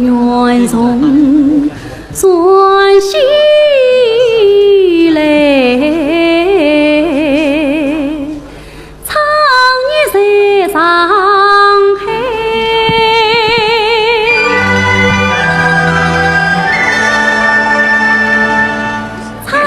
愿从酸西来，唱一山上海，唱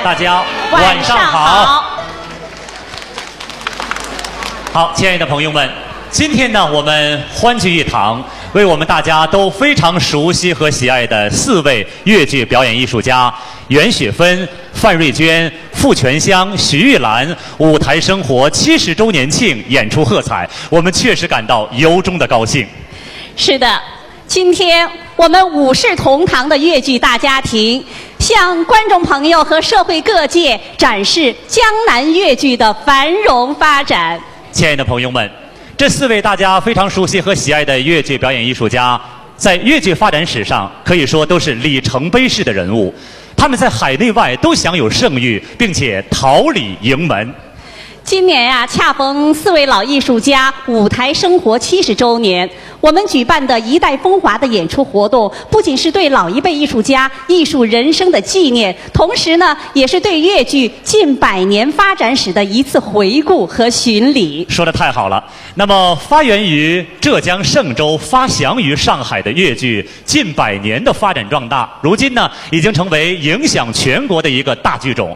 大家晚上好。好，亲爱的朋友们，今天呢，我们欢聚一堂，为我们大家都非常熟悉和喜爱的4位越剧表演艺术家袁雪芬、范瑞娟、傅全香、徐玉兰舞台生活70周年庆演出喝彩，我们确实感到由衷的高兴。是的，今天我们五世同堂的越剧大家庭，向观众朋友和社会各界展示江南越剧的繁荣发展。亲爱的朋友们，这4位大家非常熟悉和喜爱的越剧表演艺术家，在越剧发展史上可以说都是里程碑式的人物。他们在海内外都享有盛誉，并且桃李盈门。今年啊，恰逢4位老艺术家舞台生活70周年，我们举办的一代风华的演出活动，不仅是对老一辈艺术家艺术人生的纪念，同时呢，也是对越剧近100年发展史的一次回顾和巡礼。说得太好了。那么，发源于浙江嵊州、发祥于上海的越剧，近100年的发展壮大，如今呢，已经成为影响全国的一个大剧种。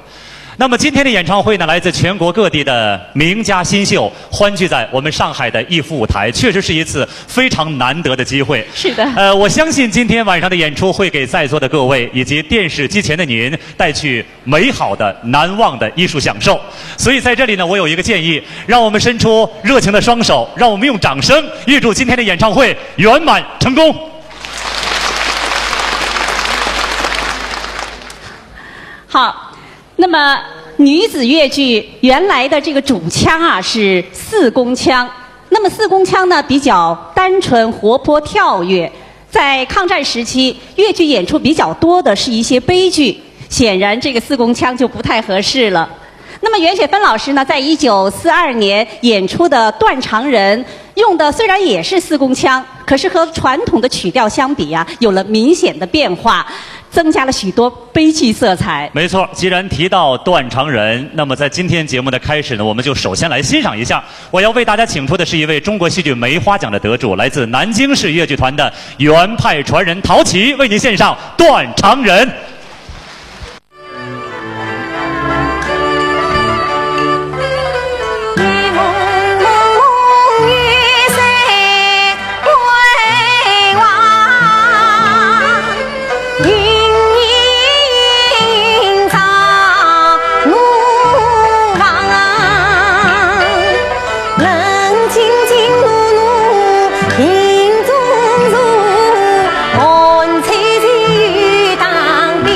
那么今天的演唱会呢，来自全国各地的名家新秀欢聚在我们上海的逸夫舞台，确实是一次非常难得的机会。是的。我相信今天晚上的演出会给在座的各位以及电视机前的您带去美好的、难忘的艺术享受。所以在这里呢，我有一个建议，让我们伸出热情的双手，让我们用掌声预祝今天的演唱会圆满成功。好。那么女子越剧原来的这个主腔啊是4宫腔，那么4宫腔呢比较单纯活泼跳跃。在抗战时期，越剧演出比较多的是一些悲剧，显然这个4宫腔就不太合适了。那么袁雪芬老师呢，在1942年演出的《断肠人》，用的虽然也是四宫腔，可是和传统的曲调相比啊，有了明显的变化，增加了许多悲剧色彩。没错，既然提到断肠人，那么在今天节目的开始呢，我们就首先来欣赏一下。我要为大家请出的是一位中国戏剧梅花奖的得主，来自南京市越剧团的原派传人陶琦，为您献上《断肠人》。当兵。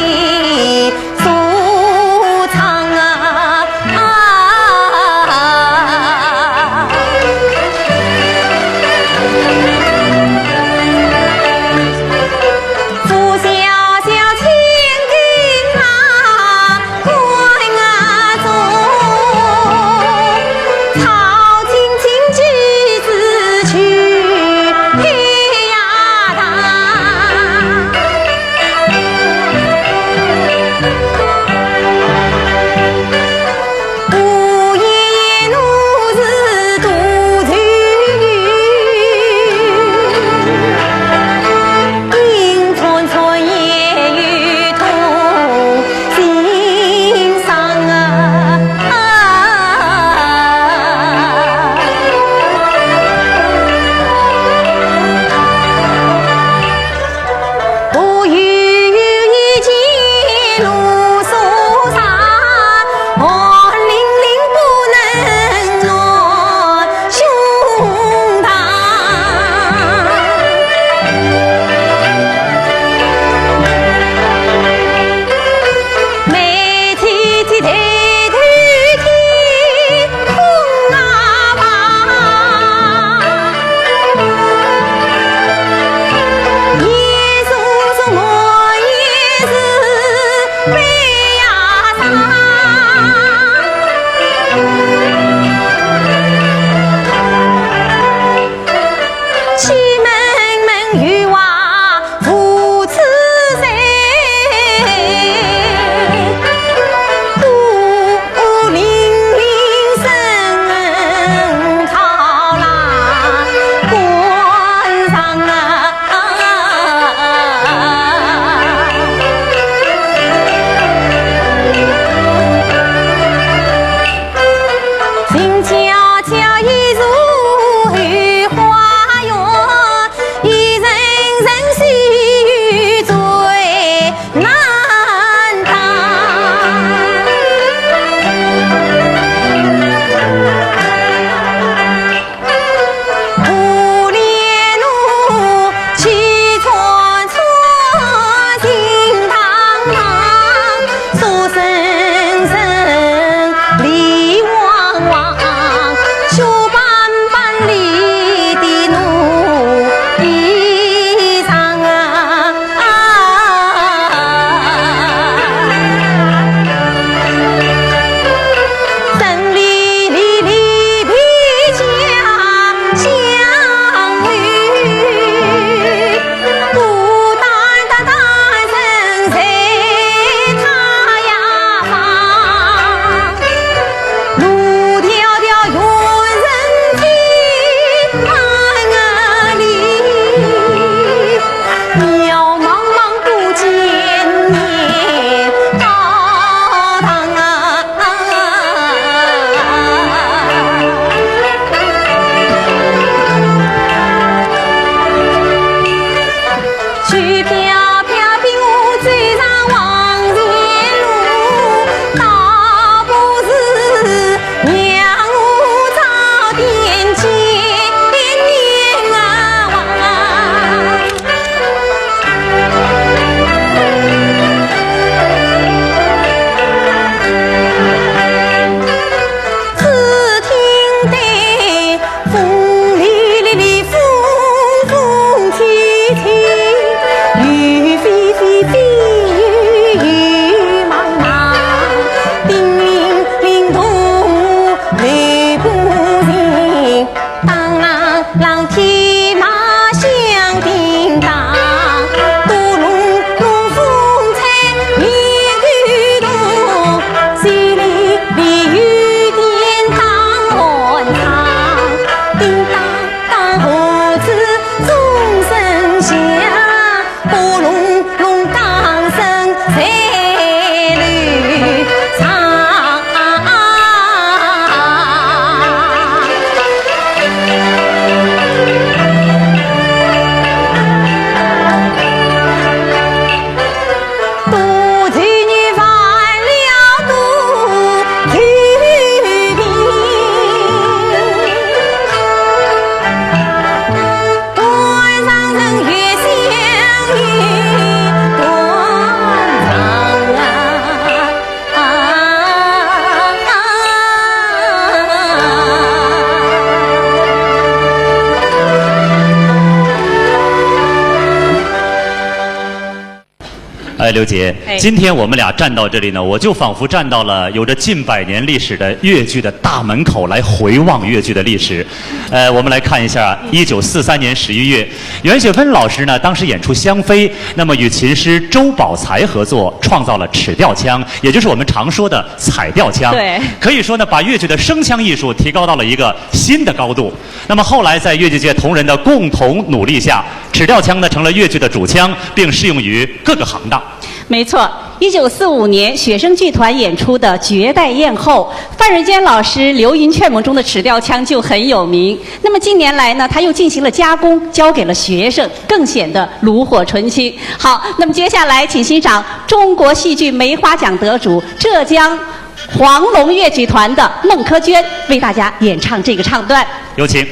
刘姐，今天我们俩站到这里呢，我就仿佛站到了有着近100年历史的越剧的大门口来回望越剧的历史。我们来看一下1943年11月，袁雪芬老师呢当时演出《香妃》，那么与琴师周宝才合作，创造了尺吊腔，也就是我们常说的彩吊腔。对，可以说呢，把越剧的声腔艺术提高到了一个新的高度。那么后来在越剧界同仁的共同努力下，尺吊腔呢成了越剧的主腔，并适用于各个行当。没错，1945年学生剧团演出的《绝代艳后》，范瑞坚老师《流云劝梦》中的尺吊腔就很有名。那么近年来呢，他又进行了加工，交给了学生，更显得炉火纯青。好，那么接下来请欣赏中国戏剧梅花奖得主浙江黄龙越剧团的孟珂娟为大家演唱这个唱段，有请。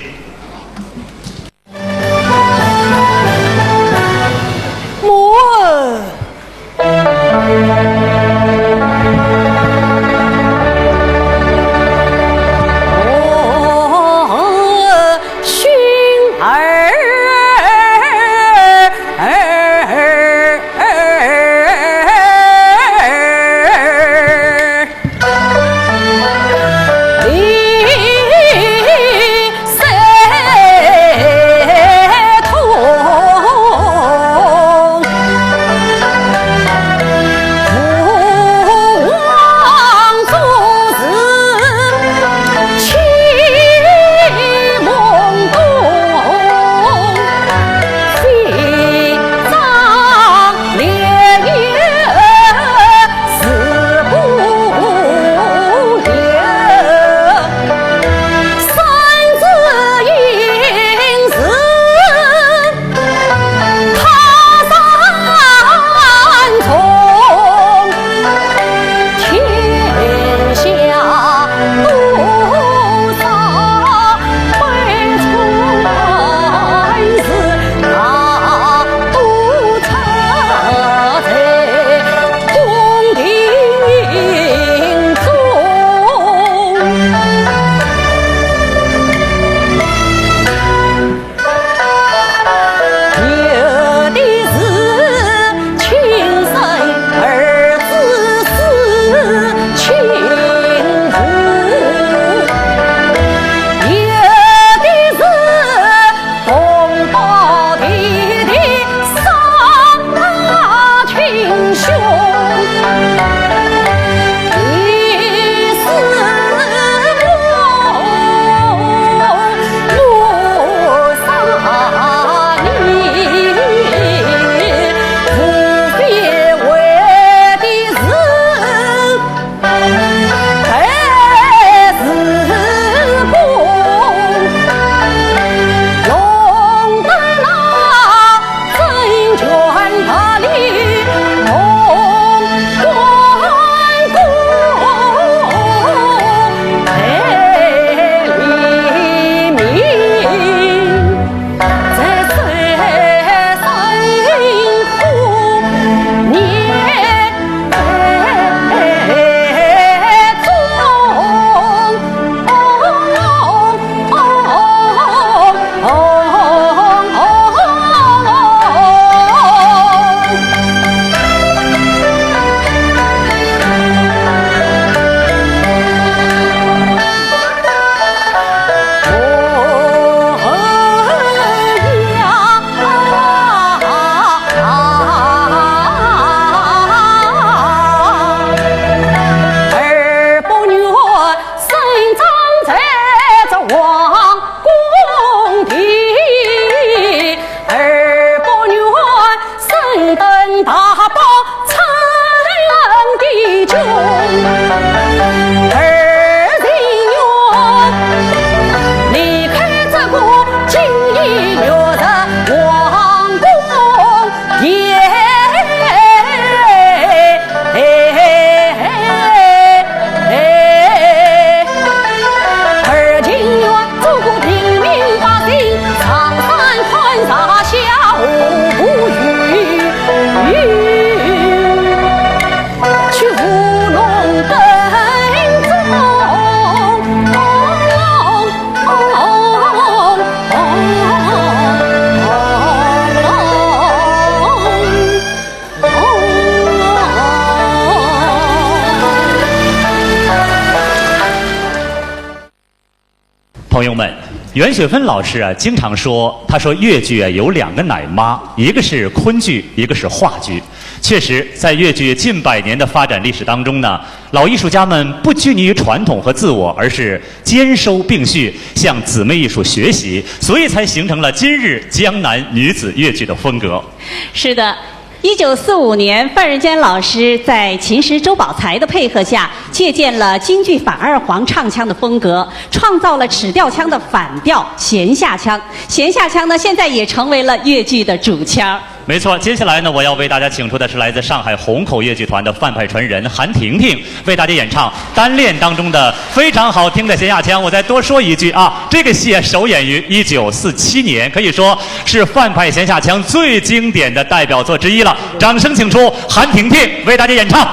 大宝参朋友们，袁雪芬老师啊，经常说，他说越剧啊有2个奶妈，一个是昆剧，一个是话剧。确实，在越剧近100年的发展历史当中呢，老艺术家们不拘泥于传统和自我，而是兼收并蓄，向姊妹艺术学习，所以才形成了今日江南女子越剧的风格。是的。1945年，范仁坚老师在琴师周宝才的配合下，借鉴了京剧反二黄唱腔的风格，创造了尺调腔的反调弦下腔。弦下腔呢，现在也成为了越剧的主腔。没错，接下来呢，我要为大家请出的是来自上海虹口越剧团的范派传人韩婷婷，为大家演唱《单恋》当中的非常好听的弦下腔。我再多说一句啊，这个戏首演于1947年，可以说是范派弦下腔最经典的代表作之一了。掌声请出韩婷婷为大家演唱。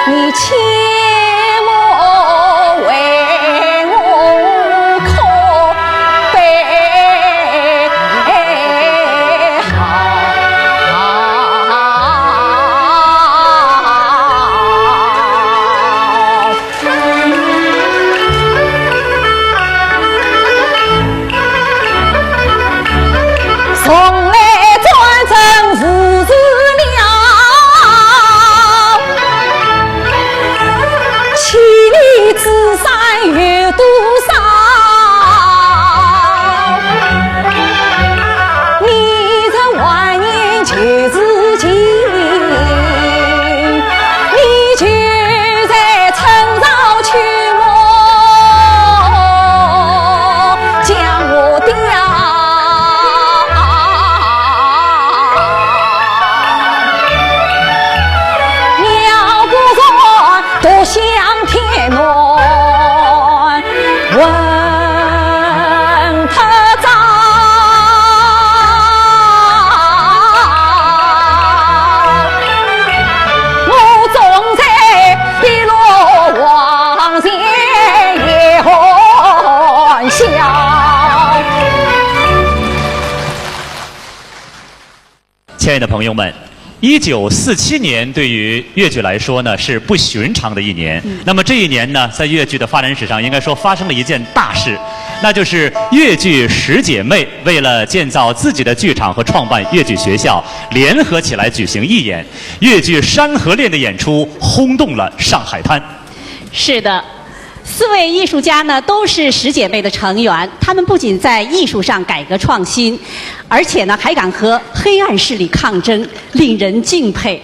你切莫为我可悲好。从来专政无子了，千里之山有多少？你这万年就是情，你就在趁早去我将我掉。多向天暖，问他早，我总在碧落王前也欢笑。亲爱的朋友们，1947年对于越剧来说呢是不寻常的一年。那么这一年呢，在越剧的发展史上，应该说发生了一件大事，那就是越剧10姐妹为了建造自己的剧场和创办越剧学校，联合起来举行义演。越剧《山河恋》的演出轰动了上海滩。是的。4位艺术家呢，都是10姐妹的成员。她们不仅在艺术上改革创新，而且呢，还敢和黑暗势力抗争，令人敬佩。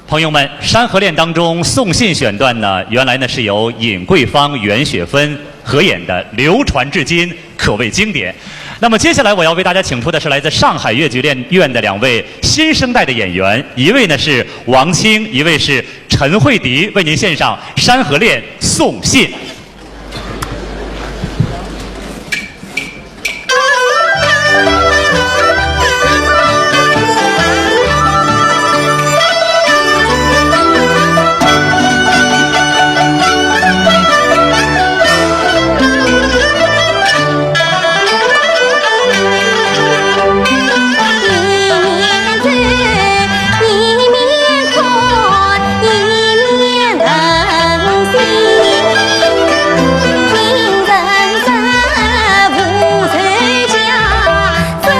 朋友们，《山河恋》当中送信选段呢，原来呢是由尹桂芳、袁雪芬合演的，流传至今，可谓经典。那么接下来我要为大家请出的是来自上海越剧院的2位新生代的演员，一位呢是王清，一位是陈慧迪，为您献上《山河恋》送信。这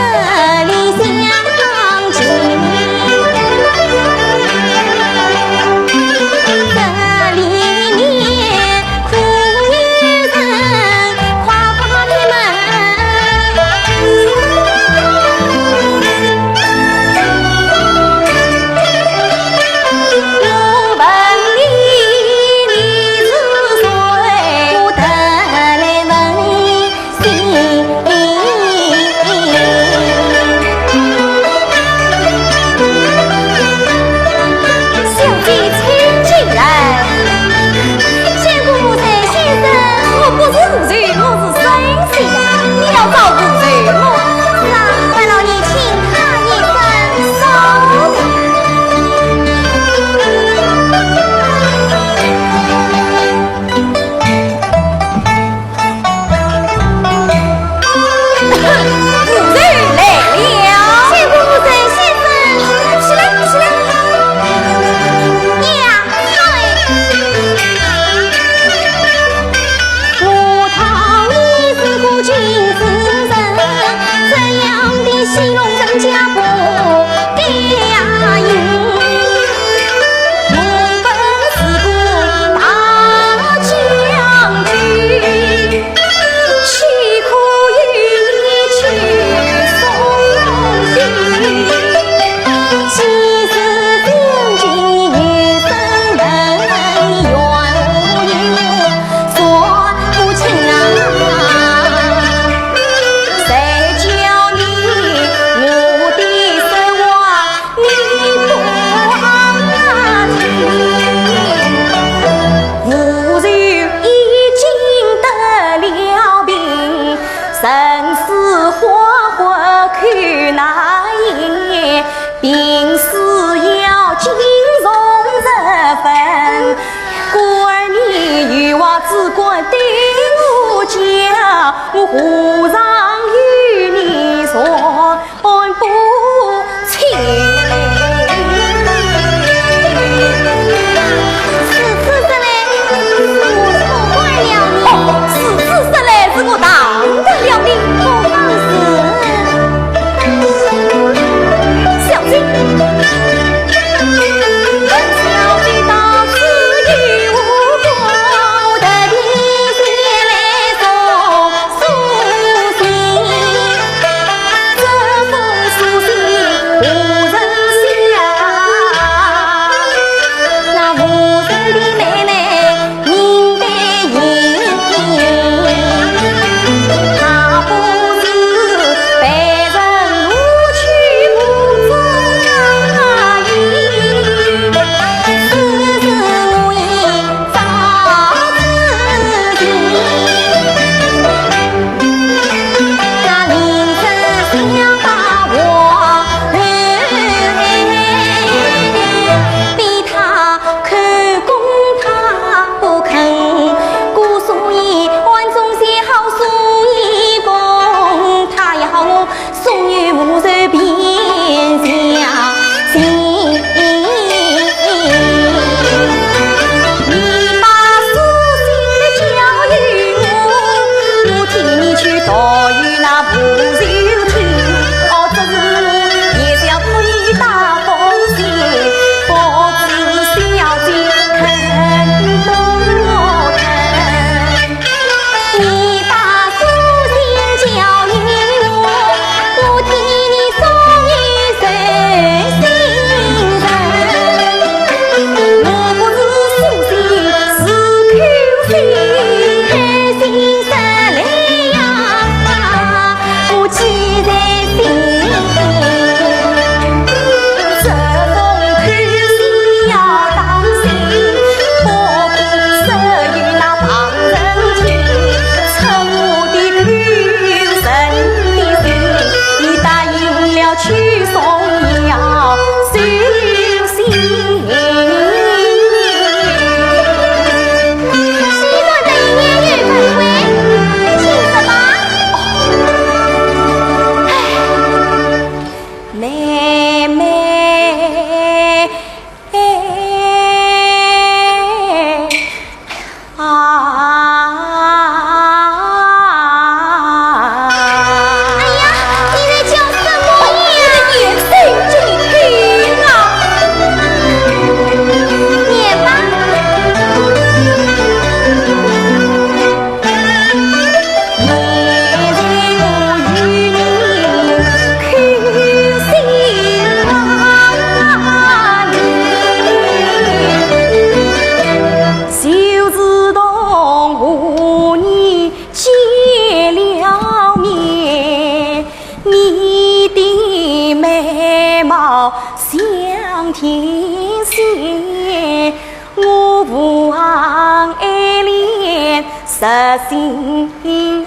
心田。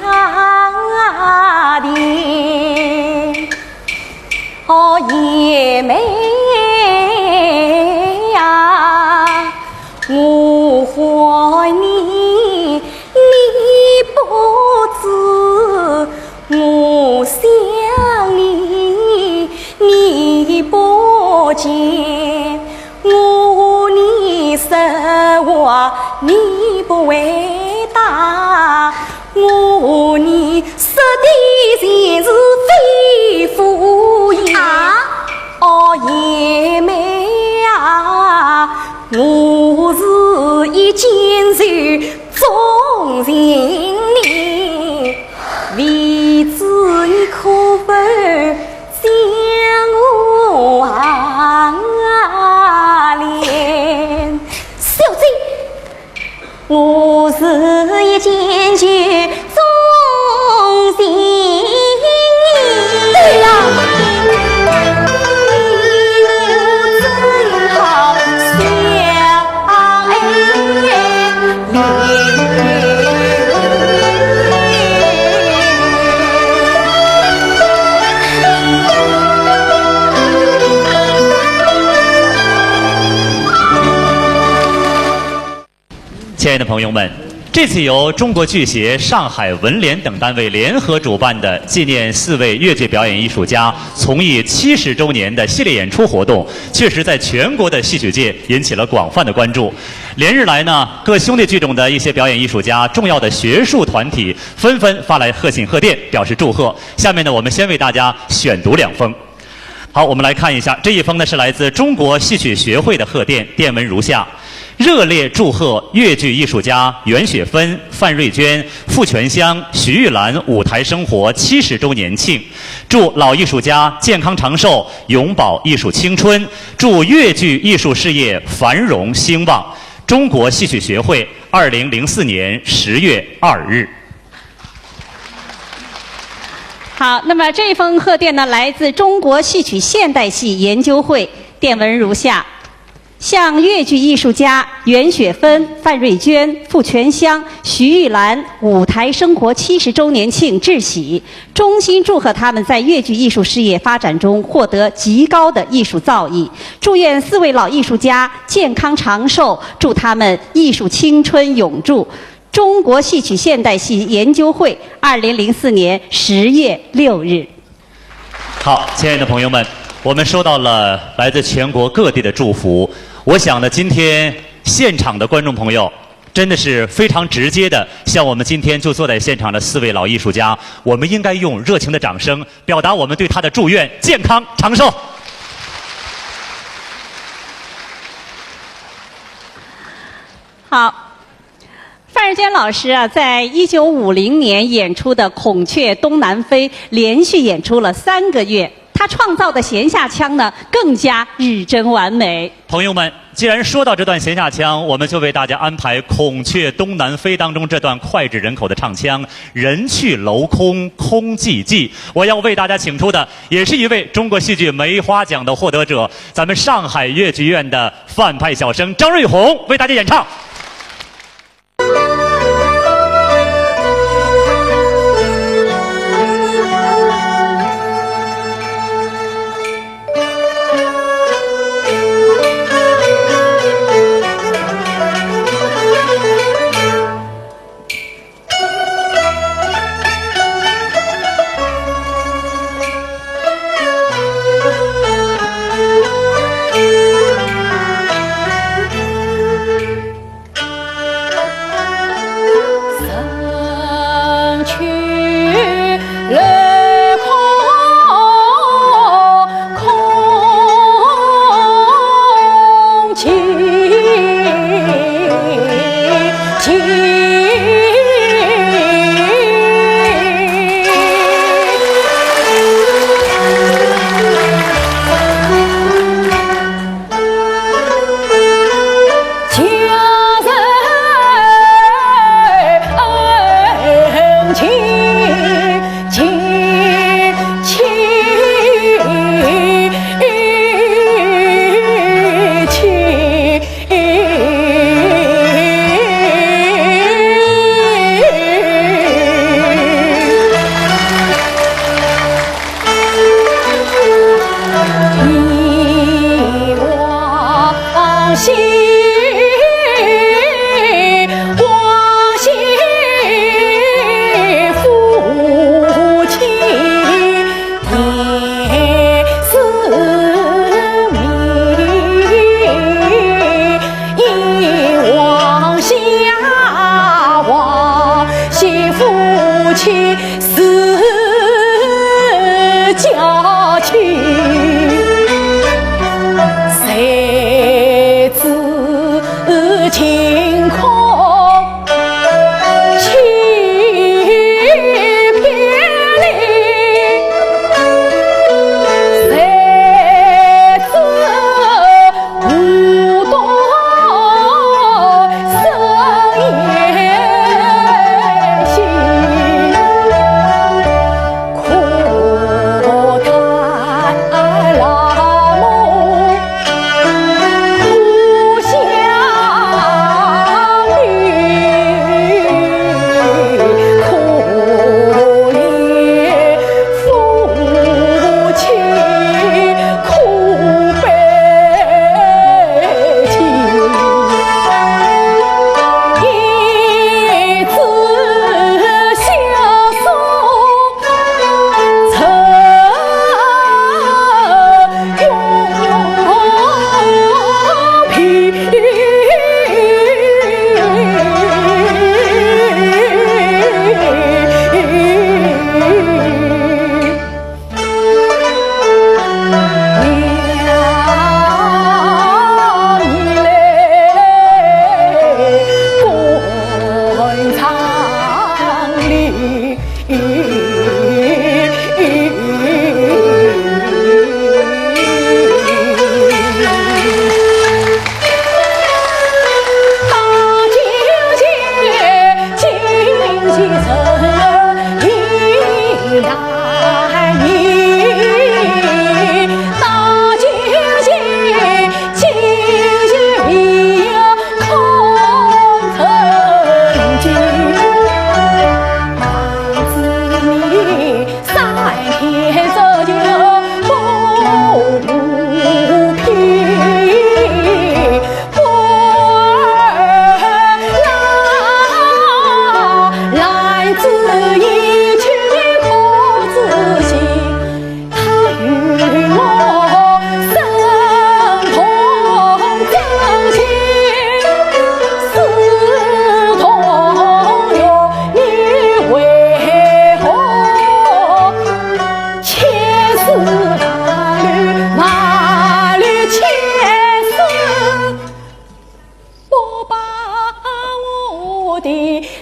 哦，爷妹呀，我怀你，你不知；我想你，你不见。我你实话，你不回答。我你说的全是非福言。哦，爷妹啊，我是已经受忠心你，为子你可否将我怜？小姐，我是已经受忠心你。对呀。亲爱的朋友们，这次由中国剧协、上海文联等单位联合主办的纪念4位越剧表演艺术家从艺70周年的系列演出活动，确实在全国的戏曲界引起了广泛的关注。连日来呢，各兄弟剧种的一些表演艺术家、重要的学术团体纷纷发来贺信贺电，表示祝贺。下面呢，我们先为大家选读2封。好，我们来看一下，这一封呢是来自中国戏曲学会的贺电，电文如下：热烈祝贺越剧艺术家袁雪芬、范瑞娟、傅全香、徐玉兰舞台生活70周年庆，祝老艺术家健康长寿，永葆艺术青春，祝越剧艺术事业繁荣兴旺。中国戏曲学会2004年10月2日。好，那么这封贺电呢，来自中国戏曲现代戏研究会，电文如下：向越剧艺术家袁雪芬、范瑞娟、傅全香、徐玉兰舞台生活70周年庆致喜，衷心祝贺他们在越剧艺术事业发展中获得极高的艺术造诣，祝愿4位老艺术家健康长寿，祝他们艺术青春永驻。中国戏曲现代戏研究会2004年10月6日。好，亲爱的朋友们，我们收到了来自全国各地的祝福。我想呢，今天现场的观众朋友真的是非常直接的向我们今天就坐在现场的4位老艺术家，我们应该用热情的掌声表达我们对他的祝愿：健康长寿。好。范瑞娟老师啊，在1950年演出的《孔雀东南飞》连续演出了3个月，他创造的弦下腔呢更加日臻完美。朋友们，既然说到这段弦下腔，我们就为大家安排《孔雀东南飞》当中这段脍炙人口的唱腔《人去楼空空寂寂》。我要为大家请出的也是一位中国戏剧梅花奖的获得者，咱们上海越剧院的范派小生张瑞红为大家演唱。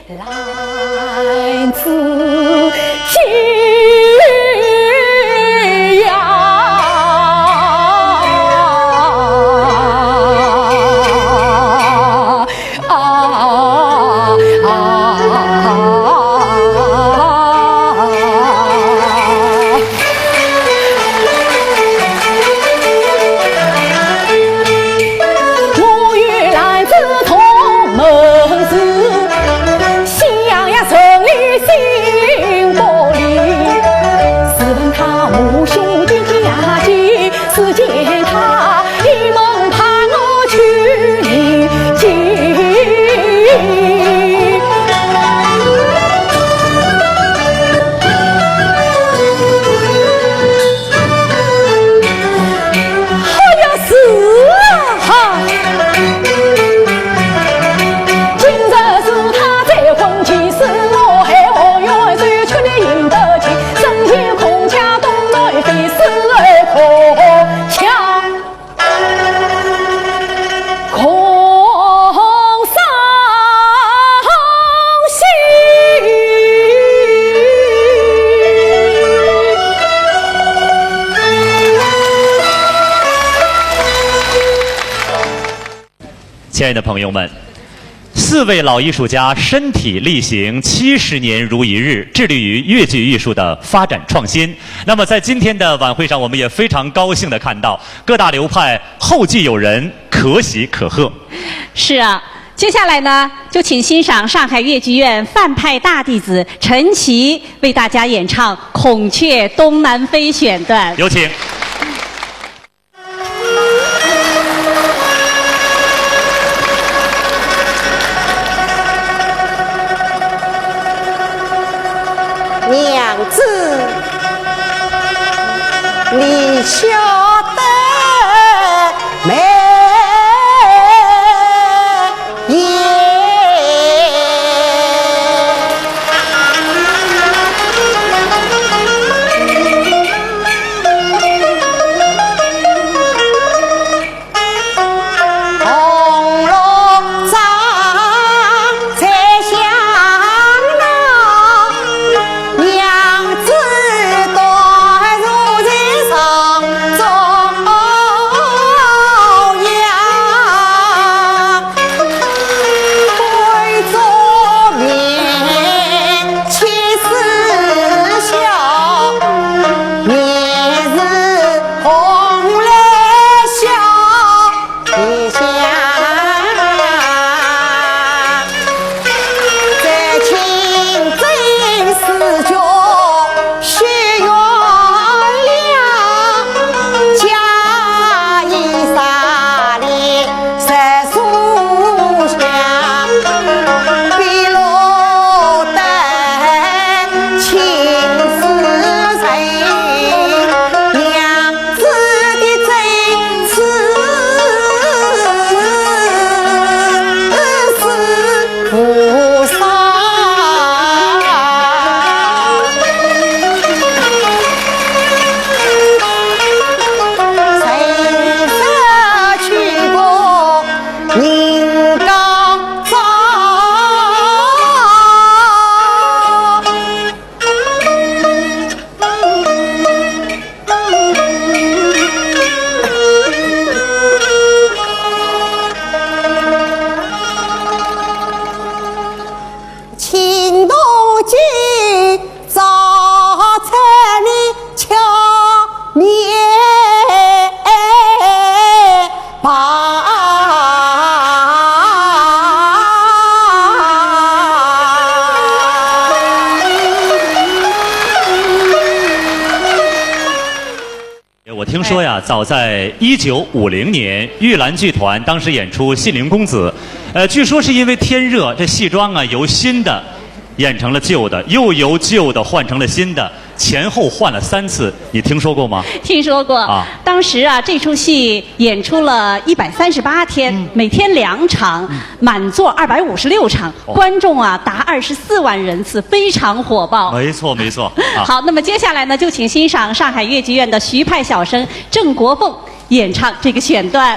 来自天涯。我与来自同门子，信仰呀成立心不离。试问他母兄的家境，只见他一梦盼我去迎接。亲爱的朋友们，4位老艺术家身体力行70年如一日，致力于粤剧艺术的发展创新。那么在今天的晚会上，我们也非常高兴地看到各大流派后继有人，可喜可贺。是啊。接下来呢，就请欣赏上海越剧院范派大弟子陈琦为大家演唱《孔雀东南飞》选段。有请。娘子，你晓得没也？红楼帐才想到，娘子多如在上中央，贵族面气势小，面是红来笑一下。在清真寺教学院里，家衣纱里在书香，比罗丹青丝谁？娘子的真是菩萨。谁说去过人家庄？青铜镜照在你俏面我听说呀，早在1950年，玉兰剧团当时演出《信陵公子》，据说是因为天热，这戏装啊由新的演成了旧的，又由旧的换成了新的，前后换了3次，你听说过吗？听说过啊。当时啊，这出戏演出了138天，每天2场，满座256场，观众啊达24万人次，非常火爆。没错，没错。好，那么接下来呢，就请欣赏上海越剧院的徐派小生郑国凤演唱这个选段。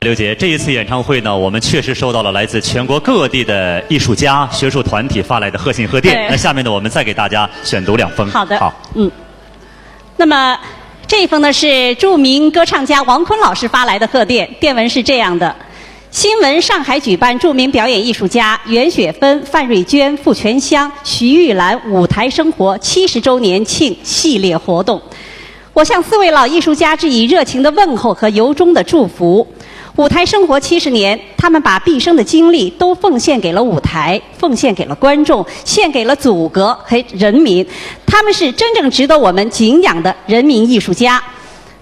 刘姐，这一次演唱会呢，我们确实收到了来自全国各地的艺术家、学术团体发来的贺信贺电。那下面呢，我们再给大家选读2封。好的。好。那么这一封呢是著名歌唱家王坤老师发来的贺电，电文是这样的：新闻上海举办著名表演艺术家袁雪芬、范瑞娟、傅全香、徐玉兰舞台生活70周年庆系列活动。我向4位老艺术家致以热情的问候和由衷的祝福。舞台生活70年，他们把毕生的精力都奉献给了舞台，奉献给了观众，献给了祖国和人民。他们是真正值得我们敬仰的人民艺术家。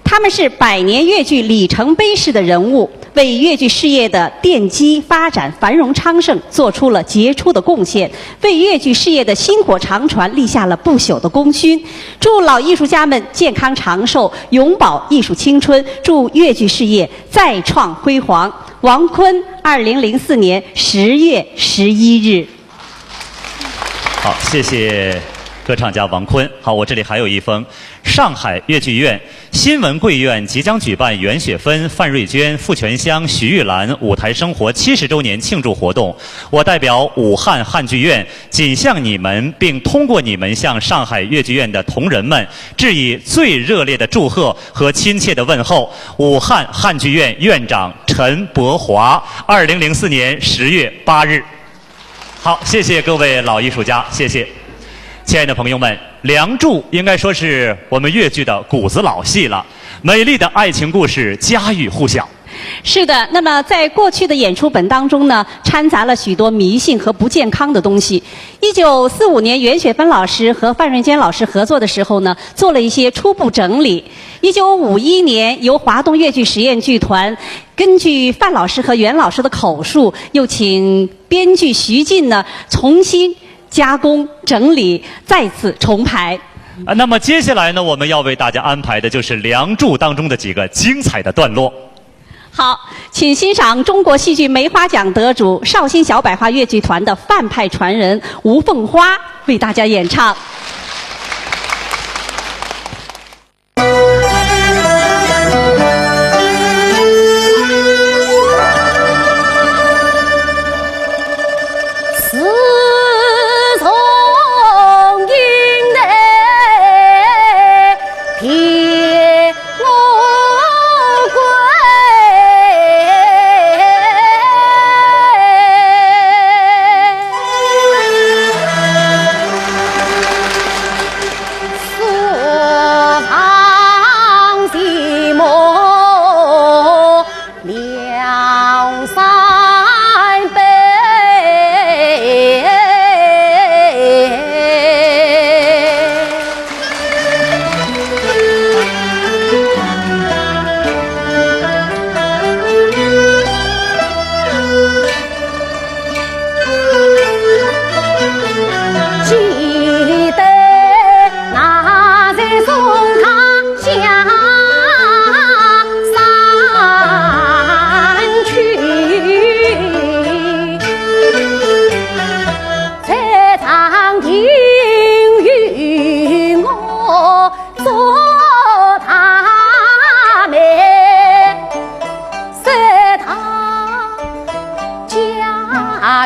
他们是100年粤剧里程碑式的人物，为粤剧事业的奠基、发展、繁荣昌盛做出了杰出的贡献，为粤剧事业的薪火长传立下了不朽的功勋。祝老艺术家们健康长寿，永葆艺术青春，祝粤剧事业再创辉煌。王坤，2004年10月11日。好，谢谢歌唱家王坤。好，我这里还有一封。上海粤剧院新闻贵院即将举办袁雪芬、范瑞娟、傅全香、徐玉兰舞台生活70周年庆祝活动。我代表武汉汉剧院谨向你们，并通过你们向上海粤剧院的同仁们致以最热烈的祝贺和亲切的问候。武汉汉剧院院长陈伯华，2004年10月8日。好，谢谢各位老艺术家，谢谢。亲爱的朋友们，《梁祝》应该说是我们粤剧的骨子老戏了，美丽的爱情故事家喻户晓。是的，那么在过去的演出本当中呢，掺杂了许多迷信和不健康的东西。1945年，袁雪芬老师和范瑞娟老师合作的时候呢，做了一些初步整理。1951年，由华东粤剧实验剧团根据范老师和袁老师的口述，又请编剧徐进呢重新加工整理，再次重排。那么接下来呢，我们要为大家安排的就是《梁祝》当中的几个精彩的段落。好，请欣赏中国戏剧梅花奖得主绍兴小百花越剧团的范派传人吴凤花为大家演唱。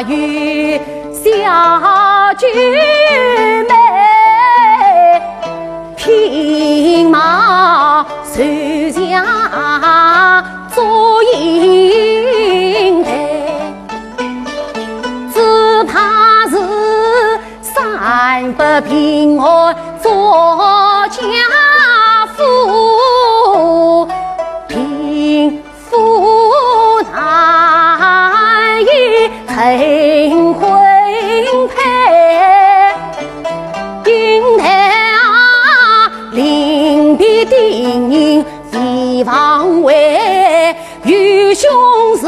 与小菊妹，平马随下做引台，只怕是三不平安做家父，贫富难以成婚配，因台啊临别定营提防卫，与兄是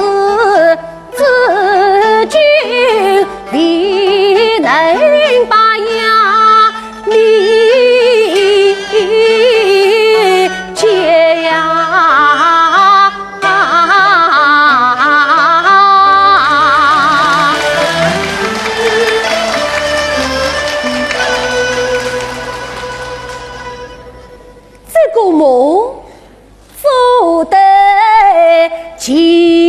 自君必能把呀理解呀。这个梦做得起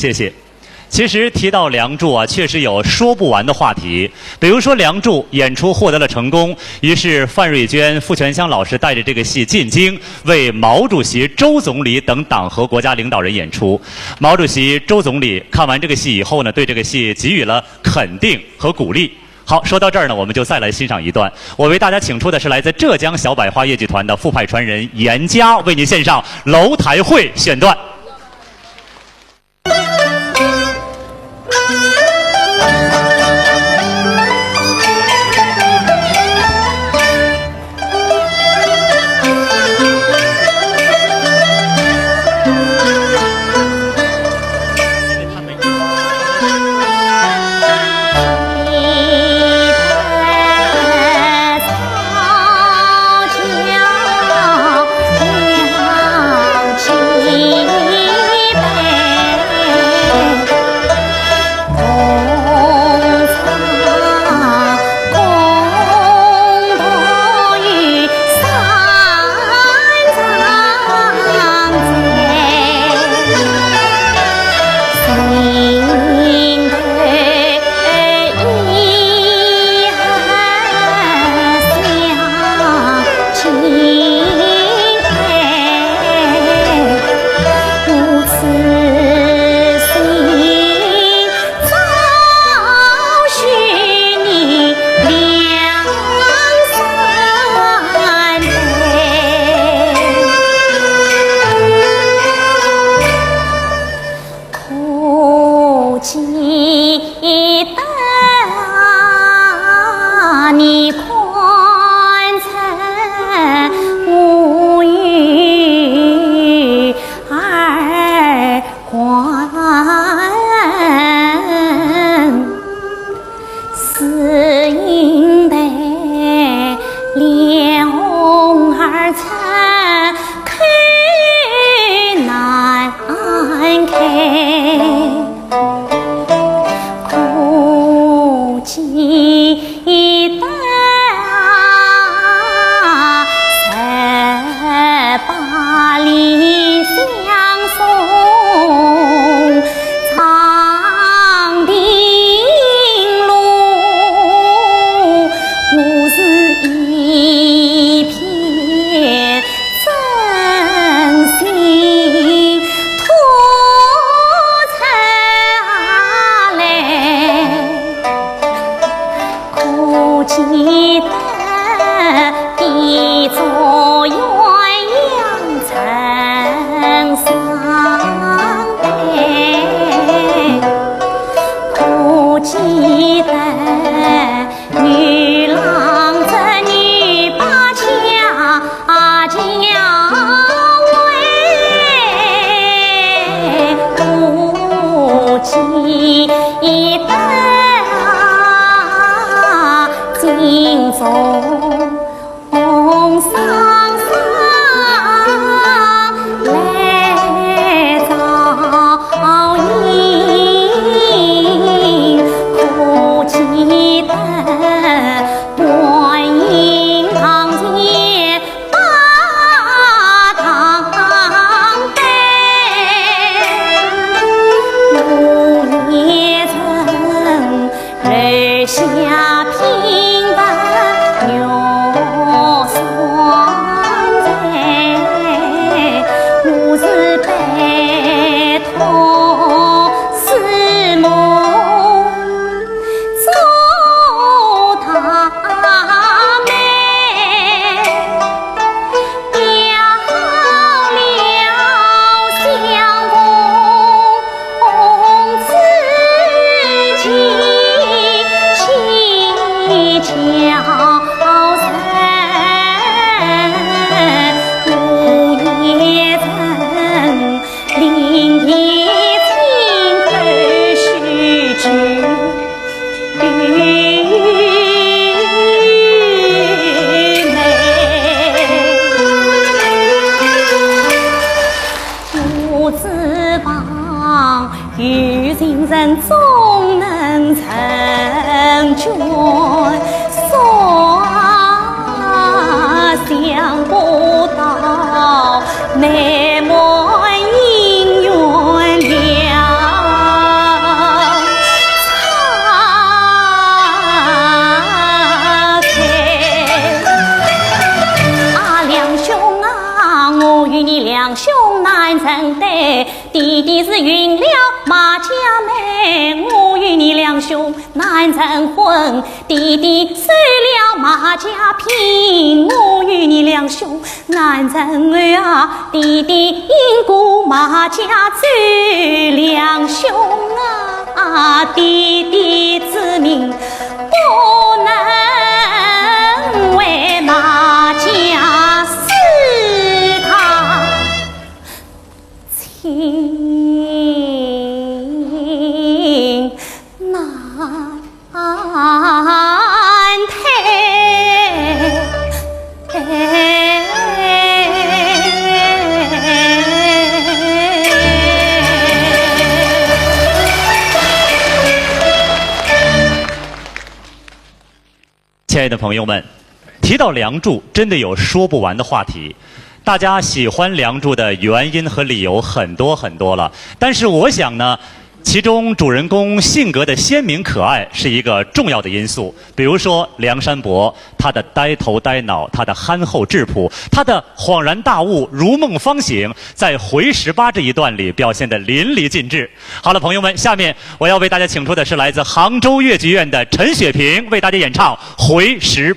谢谢。其实提到《梁祝》啊，确实有说不完的话题。比如说，《梁祝》演出获得了成功，于是范瑞娟、傅全香老师带着这个戏进京，为毛主席、周总理等党和国家领导人演出。毛主席、周总理看完这个戏以后呢，对这个戏给予了肯定和鼓励。好，说到这儿呢，我们就再来欣赏一段。我为大家请出的是来自浙江小百花越剧团的副派传人严佳，为您献上《楼台会》选段。那么姻缘了。哎，弟弟是运了马家妹，我与你两兄难成婚。弟弟收了马家聘，我与你两兄难成儿啊。弟弟因故马家走，两兄啊，弟弟之命不能为马家死他情难亲爱的朋友们，提到《梁祝》，真的有说不完的话题。大家喜欢《梁祝》的原因和理由很多很多了，但是我想呢，其中主人公性格的鲜明可爱是一个重要的因素。比如说梁山伯，他的呆头呆脑，他的憨厚质朴，他的恍然大悟、如梦方醒，在回18这一段里表现得淋漓尽致。好了，朋友们，下面我要为大家请出的是来自杭州越剧院的陈雪萍，为大家演唱《回18》。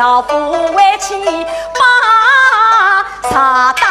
巧妇为妻把茶当。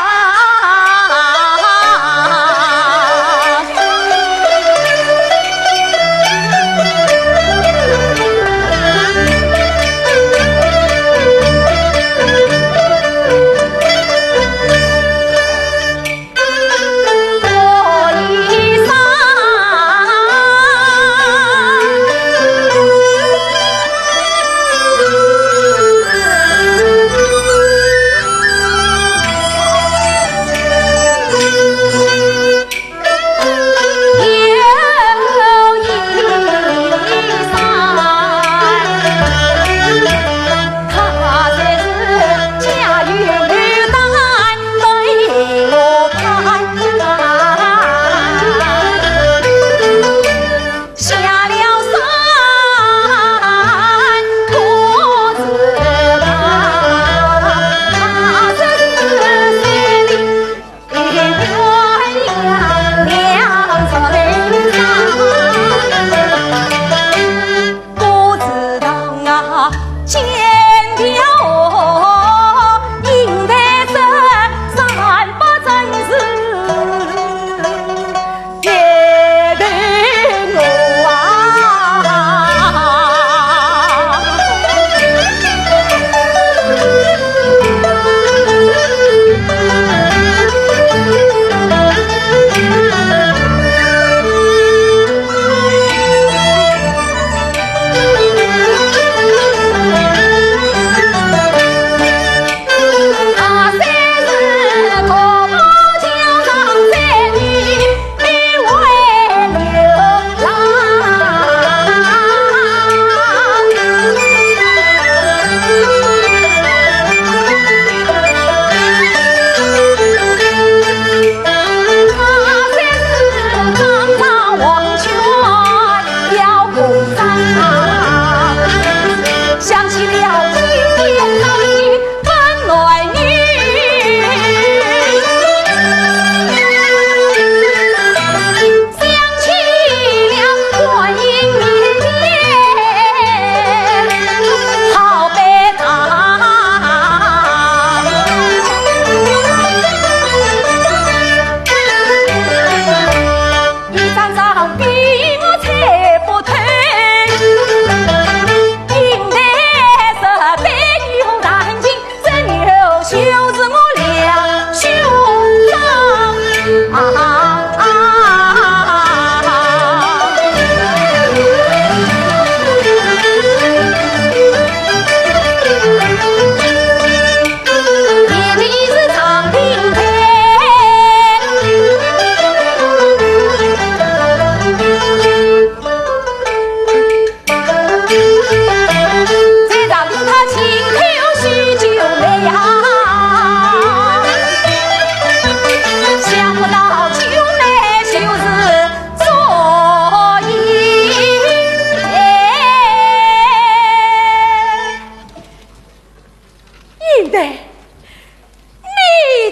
的，你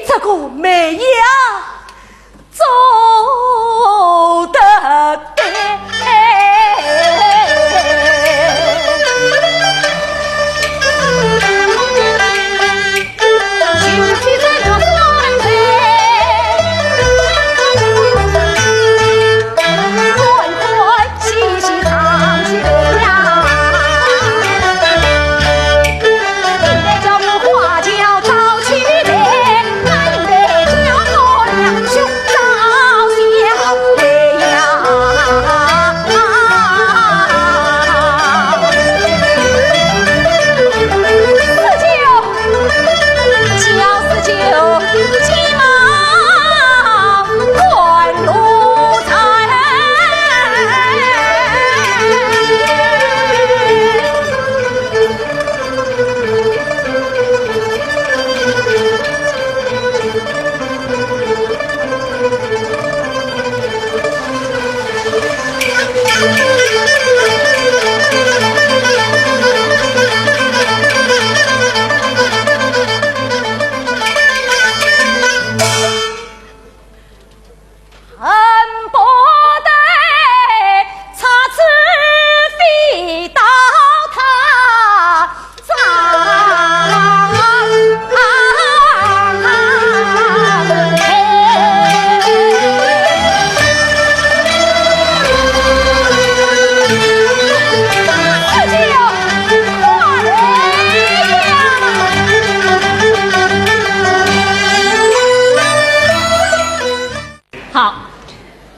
这个妹呀，走得对。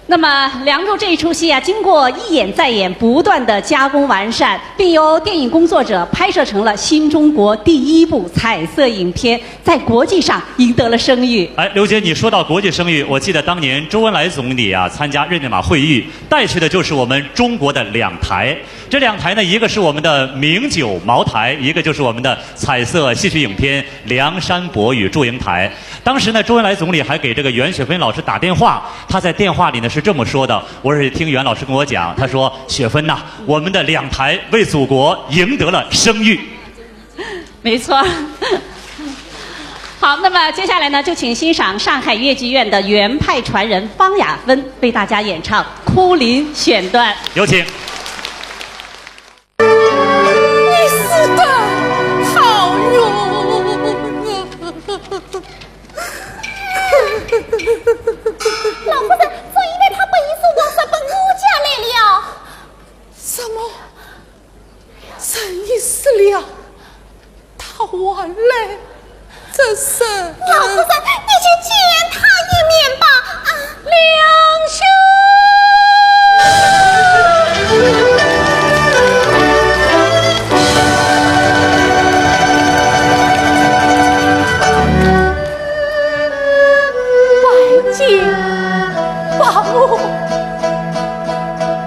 那么《梁祝》这一出戏啊，经过一演再演，不断的加工完善，并由电影工作者拍摄成了新中国第一部彩色影片，在国际上赢得了声誉。哎，刘姐，你说到国际声誉，我记得当年周恩来总理啊参加日内瓦会议，带去的就是我们中国的2台。这2台呢，一个是我们的名酒茅台，一个就是我们的彩色戏曲影片《梁山伯与祝英台》。当时呢，周恩来总理还给这个袁雪芬老师打电话，他在电话里呢是这么说的，我是听袁老师跟我讲，他说：“雪芬呐，我们的2台为祖国赢得了声誉。”没错。好，那么接下来呢，就请欣赏上海越剧院的原派传人方雅芬为大家演唱《哭灵》选段，有请。你死的好哟！老夫人，昨夜他本意是王三本我家来了。什么？人已死了，他完了，这是。老夫人，你去见他一面吧。啊，梁兄。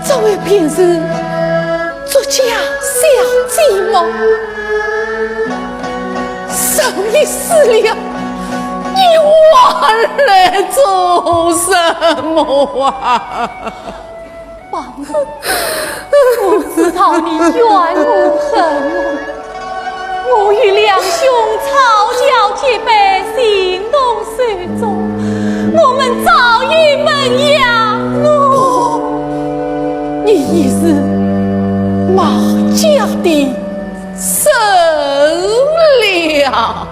这位便是作家小寂寞，人已死了，你完了做什么啊？王后，我知道你怨我恨我，我与梁兄吵架结拜，形同手中，我们早已门呀。你已是马家的生了。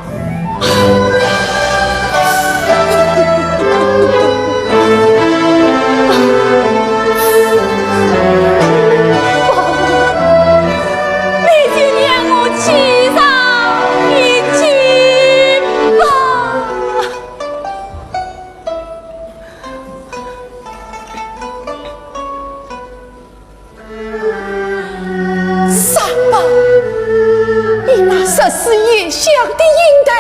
这是叶想的应得，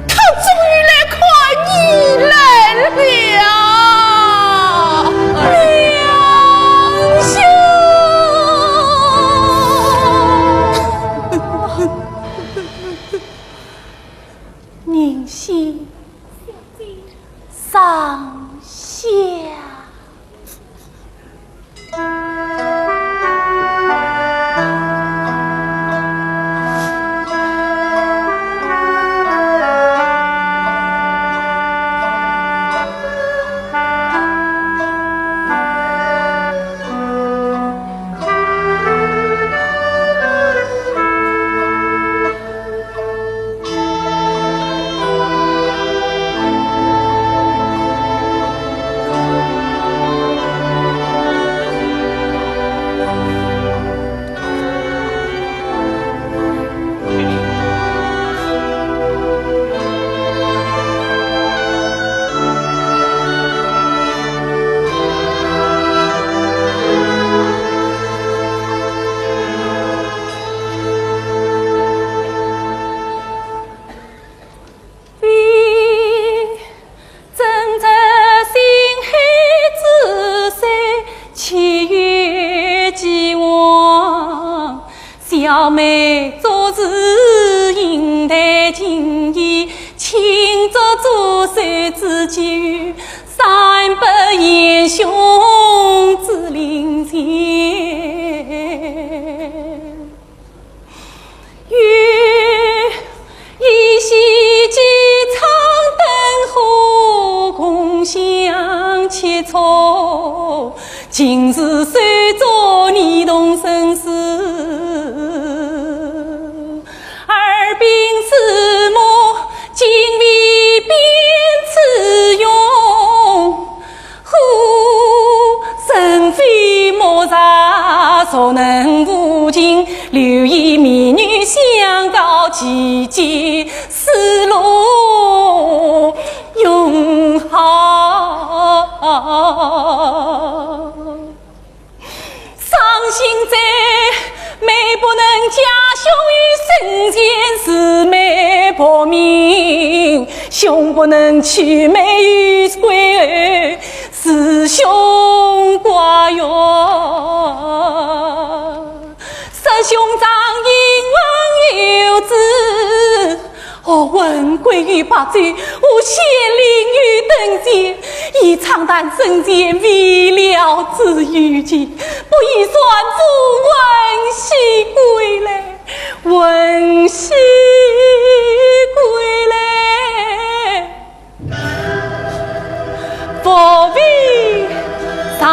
他终于来看你来了，梁兄。宁心上下。结情谊，庆祝祖孙之间，300英雄志领前。愿依稀记长灯火，共享切磋，今日虽作你同生死，耳鬓厮磨，今未变此用。呼，神飞莫查，孰能无情？留意美女相告，期间丝路永好。伤心在妹不能家兄于生前，姊妹破命，兄不能娶妹于归，师兄寡怨。兄长因王有子，文贵于八州，无县令于等间，以长旦生前为了之于今，不宜算夫闻喜归来，闻喜归来，佛为上。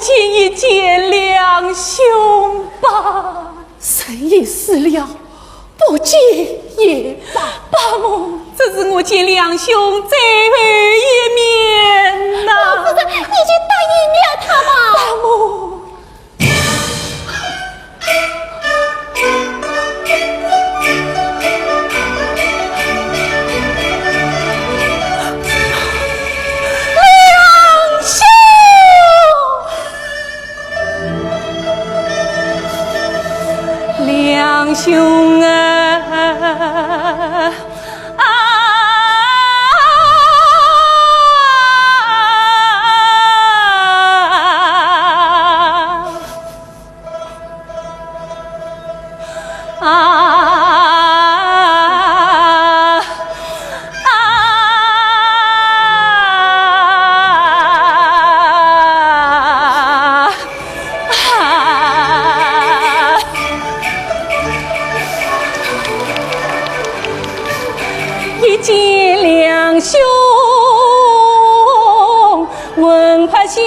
见一见两兄吧，生也死了，不见也罢。八母，这是我见两兄最后一面呐。老夫人，你就答应了他吧。八母。两兄啊，一见两兄闻拍笑，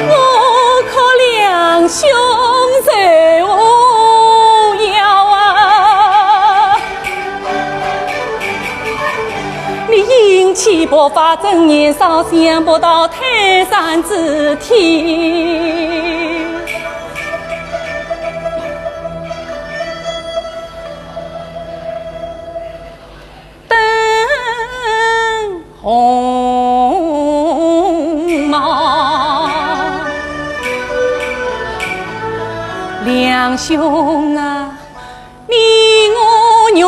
我可两兄受邀啊！你英气勃发，正年少，想不到泰山之体。红毛两兄啊，你我原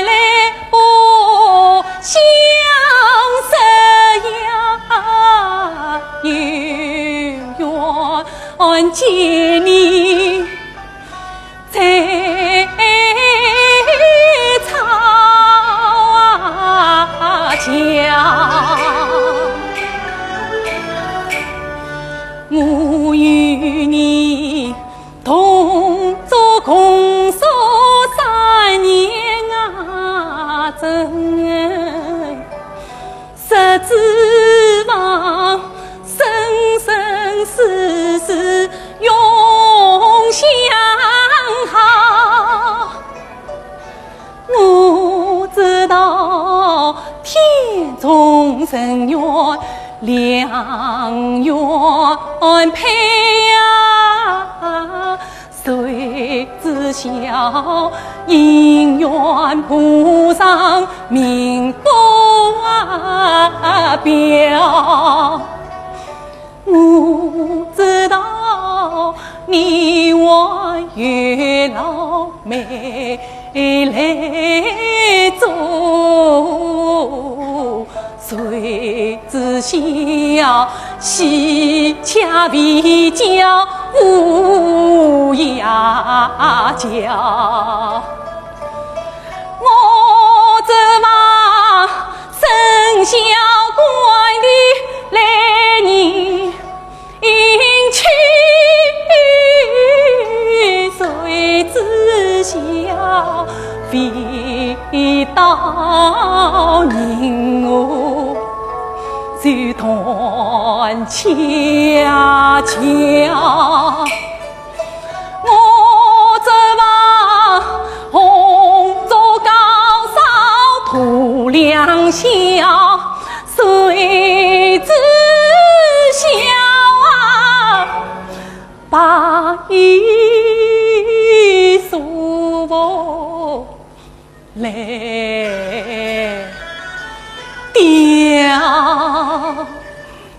来不相识呀，有缘见你在家，我与你同做共守3年啊，真爱实指望生生世世永相好。我知道天中人缘，良缘配啊，谁知晓姻缘谱上名不表。我知道你我月老妹来做，谁知晓西恰为叫乌鸦叫。我这嘛生肖怪的来年迎娶，谁知晓为到人哦，就断恰恰。我这嘛红烛高烧涂良宵，谁知晓把一束风来掉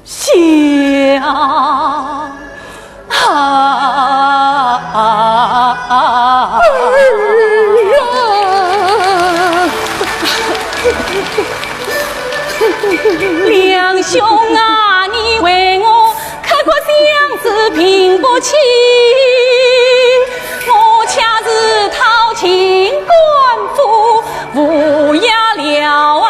下。两兄啊，你为我刻骨相思拼不起，我恰是讨情官府无涯了啊，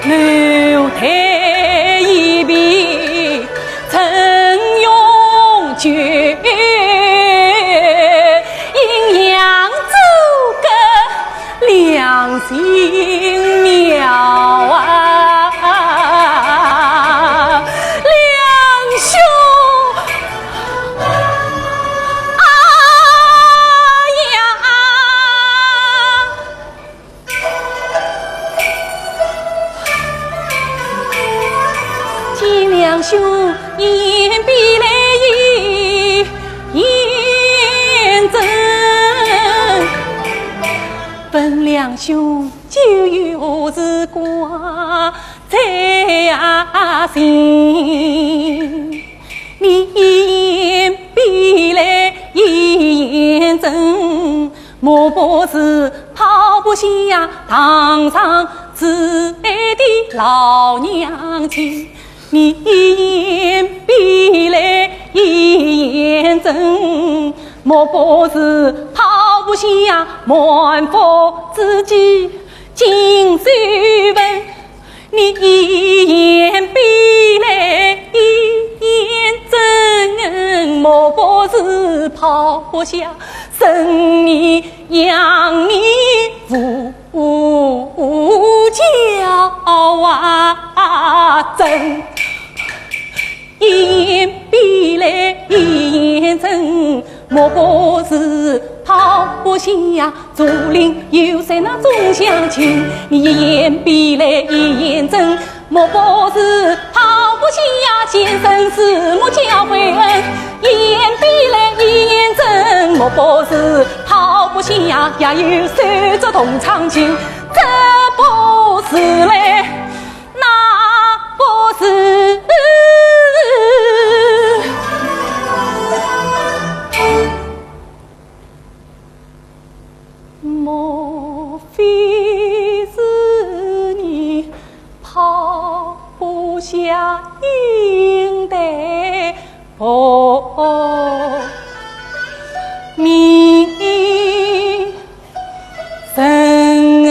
楼台一笔陈永绝，阴阳诸葛两心妙啊，两兄啊呀，见两兄言必来言真，本两兄就有是挂在心，你言必来言真，莫不是抛不下堂上慈爱的老娘亲，你言必来言真，莫不是抛不下满腹自己尽水问，你言必来言真，莫不是抛不下生你养你无教啊真，言必来言真，莫不是抛不下竹林有谁那种乡亲，你言必来言真，莫不是抛不下先生师母教诲恩，言必来言真，莫不是抛不下也有手足同唱情，这不是嘞，那不是莫非是你抛不下应得命生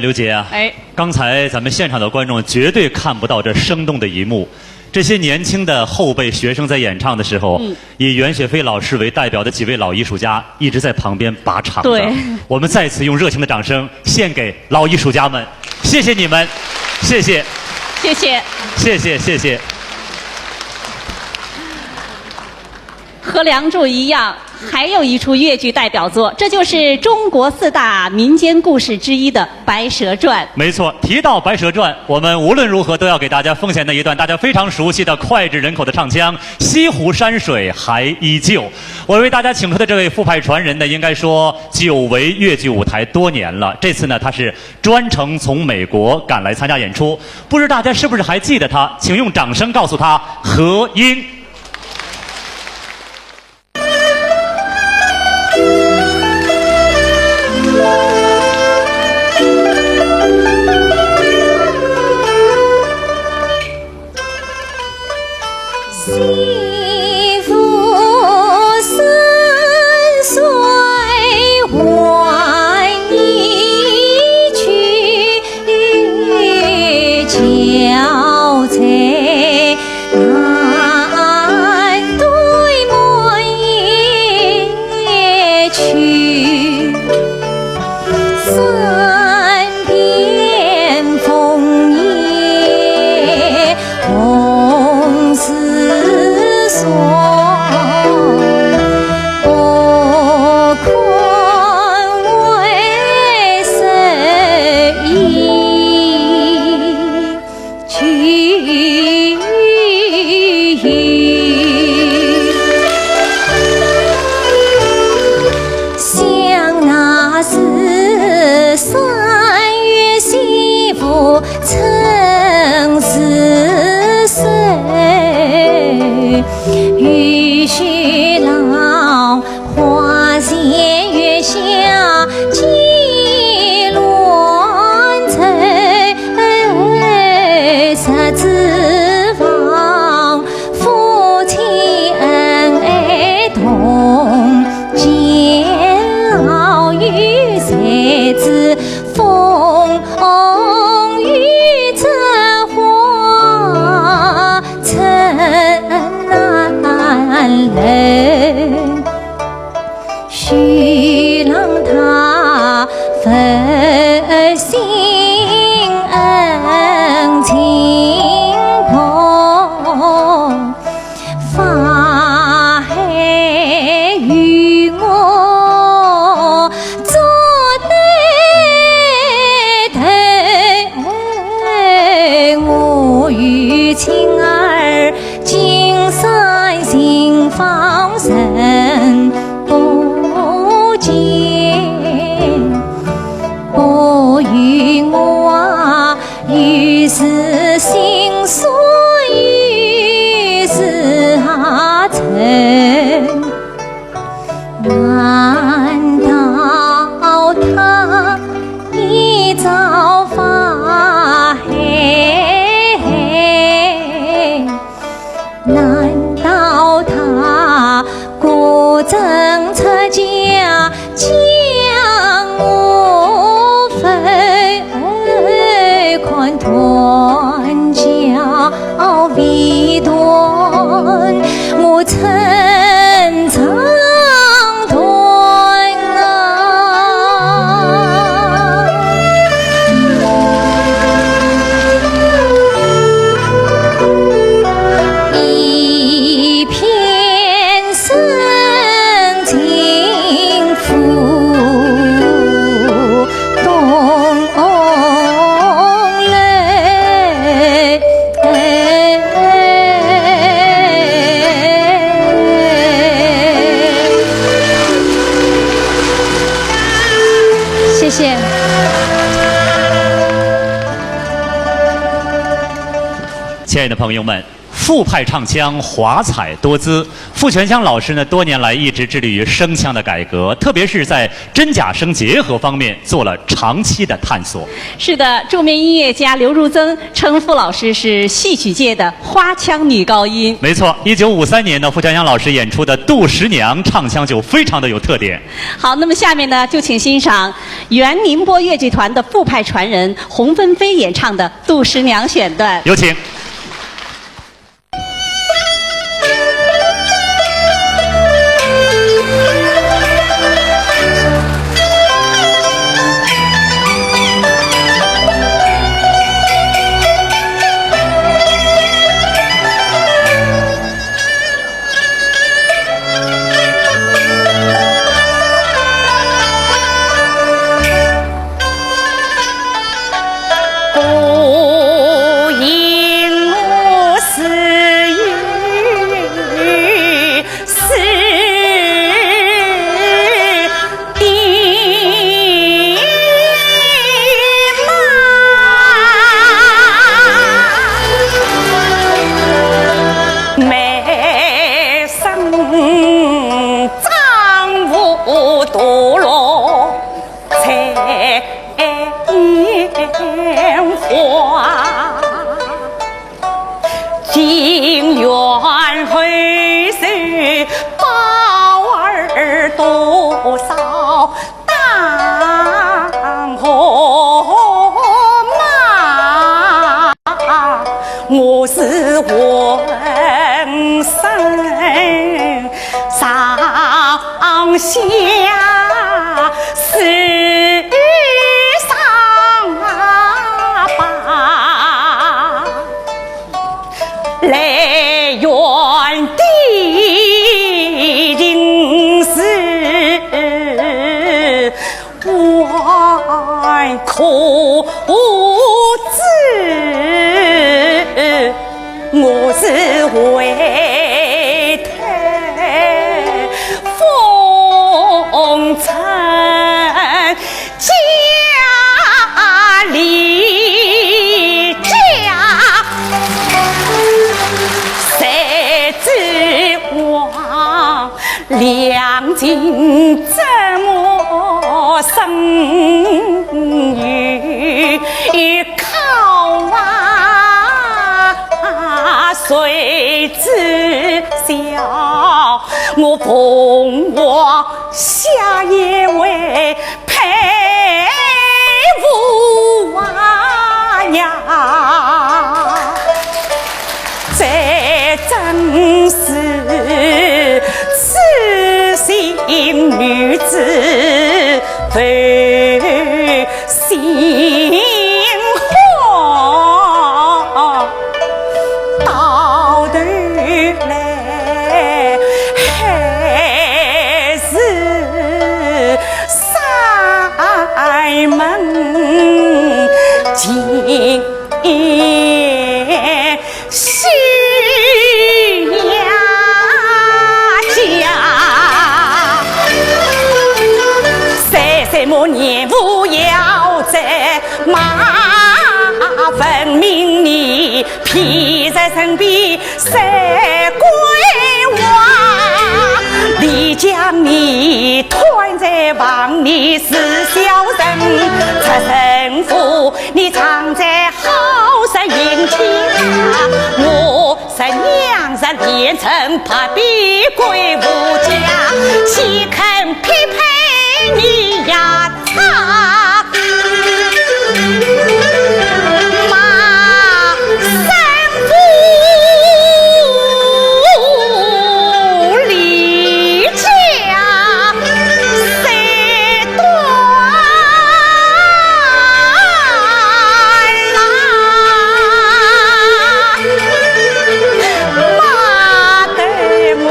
刘杰啊，哎，刚才咱们现场的观众绝对看不到这生动的一幕。这些年轻的后辈学生在演唱的时候，以袁雪飞老师为代表的几位老艺术家一直在旁边把场子。对，我们再次用热情的掌声献给老艺术家们，谢谢你们，谢谢，谢谢。谢谢，谢谢。和《梁祝》一样，还有一出越剧代表作，这就是中国4大民间故事之一的《白蛇传》。没错，提到《白蛇传》，我们无论如何都要给大家奉献那一段大家非常熟悉的脍炙人口的唱腔《西湖山水还依旧》。我为大家请出的这位副派传人呢，应该说久违越剧舞台多年了。这次呢，他是专程从美国赶来参加演出，不知大家是不是还记得他？请用掌声告诉他何英。西湖山水还依旧，憔悴难对满夜去。三边枫叶红丝霜，我看为谁依去？想那时3月西湖曾是谁？雨雪老花前月下几乱翠，十指房夫妻恩爱同，见老与谁知风雨这花尘难忍，须让他分心恩情同，法海与我做对头，我与情儿今生心放生不见，与我于是心碎于是下沉，难道他一朝发黑？难道他果真出家将我非看断家未断，我曾长断一片深情付动泪。谢谢。亲爱的朋友们，副派唱腔华彩多姿。傅全香老师呢，多年来一直致力于声腔的改革，特别是在真假声结合方面做了长期的探索。是的，著名音乐家刘如增称傅老师是戏曲界的花腔女高音。没错，1953年呢，傅全香老师演出的《杜十娘》唱腔就非常的有特点。好，那么下面呢，就请欣赏原宁波越剧团的副派传人洪芬飞演唱的《杜十娘》选段，有请。情缘回首，宝儿多少当红马，我是浑身上下世上把来源的人是万苦知，我是为他风尘家里家，谁指望两尽怎么生于靠啊，谁知晓我凤凰下也为陪舞啊呀，这真是痴心女子非心慌，到头来还是塞门进徐娘家，什么年不要在麻烦命你披在身边谁归我，你将你团在房里是小人，出神父你藏在好山云天下，我是娘是连城怕比归无家，岂肯匹配你呀他马三夫离家谁断啦，马得我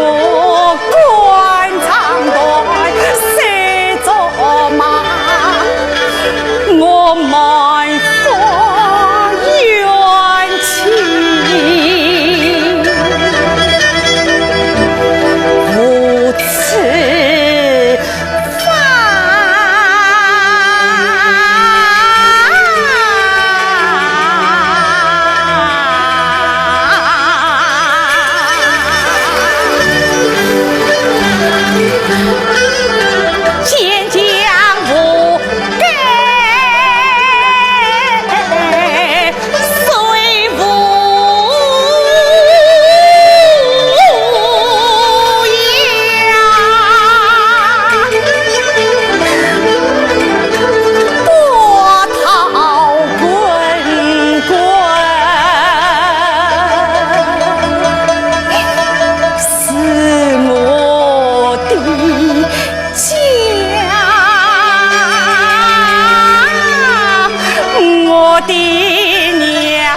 的娘。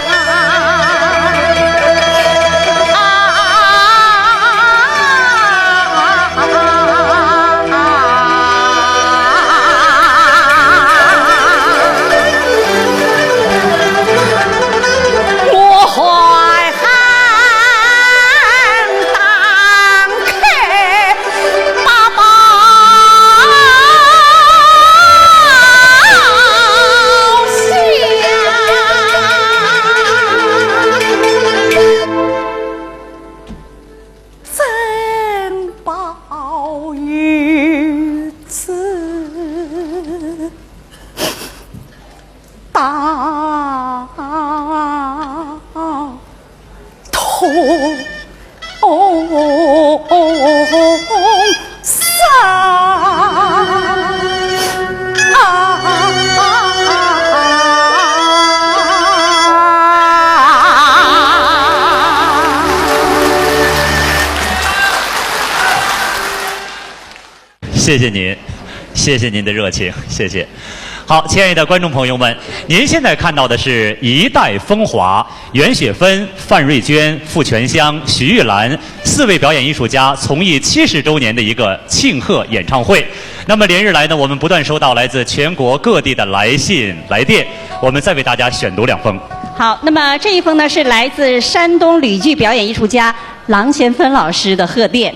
谢谢您，谢谢您的热情，谢谢。好，亲爱的观众朋友们，您现在看到的是一代风华，袁雪芬、范瑞娟、傅全香、徐玉兰4位表演艺术家从艺70周年的一个庆贺演唱会。那么连日来呢，我们不断收到来自全国各地的来信、来电，我们再为大家选读2封。好，那么这一封呢是来自山东吕剧表演艺术家郎咸芬老师的贺电。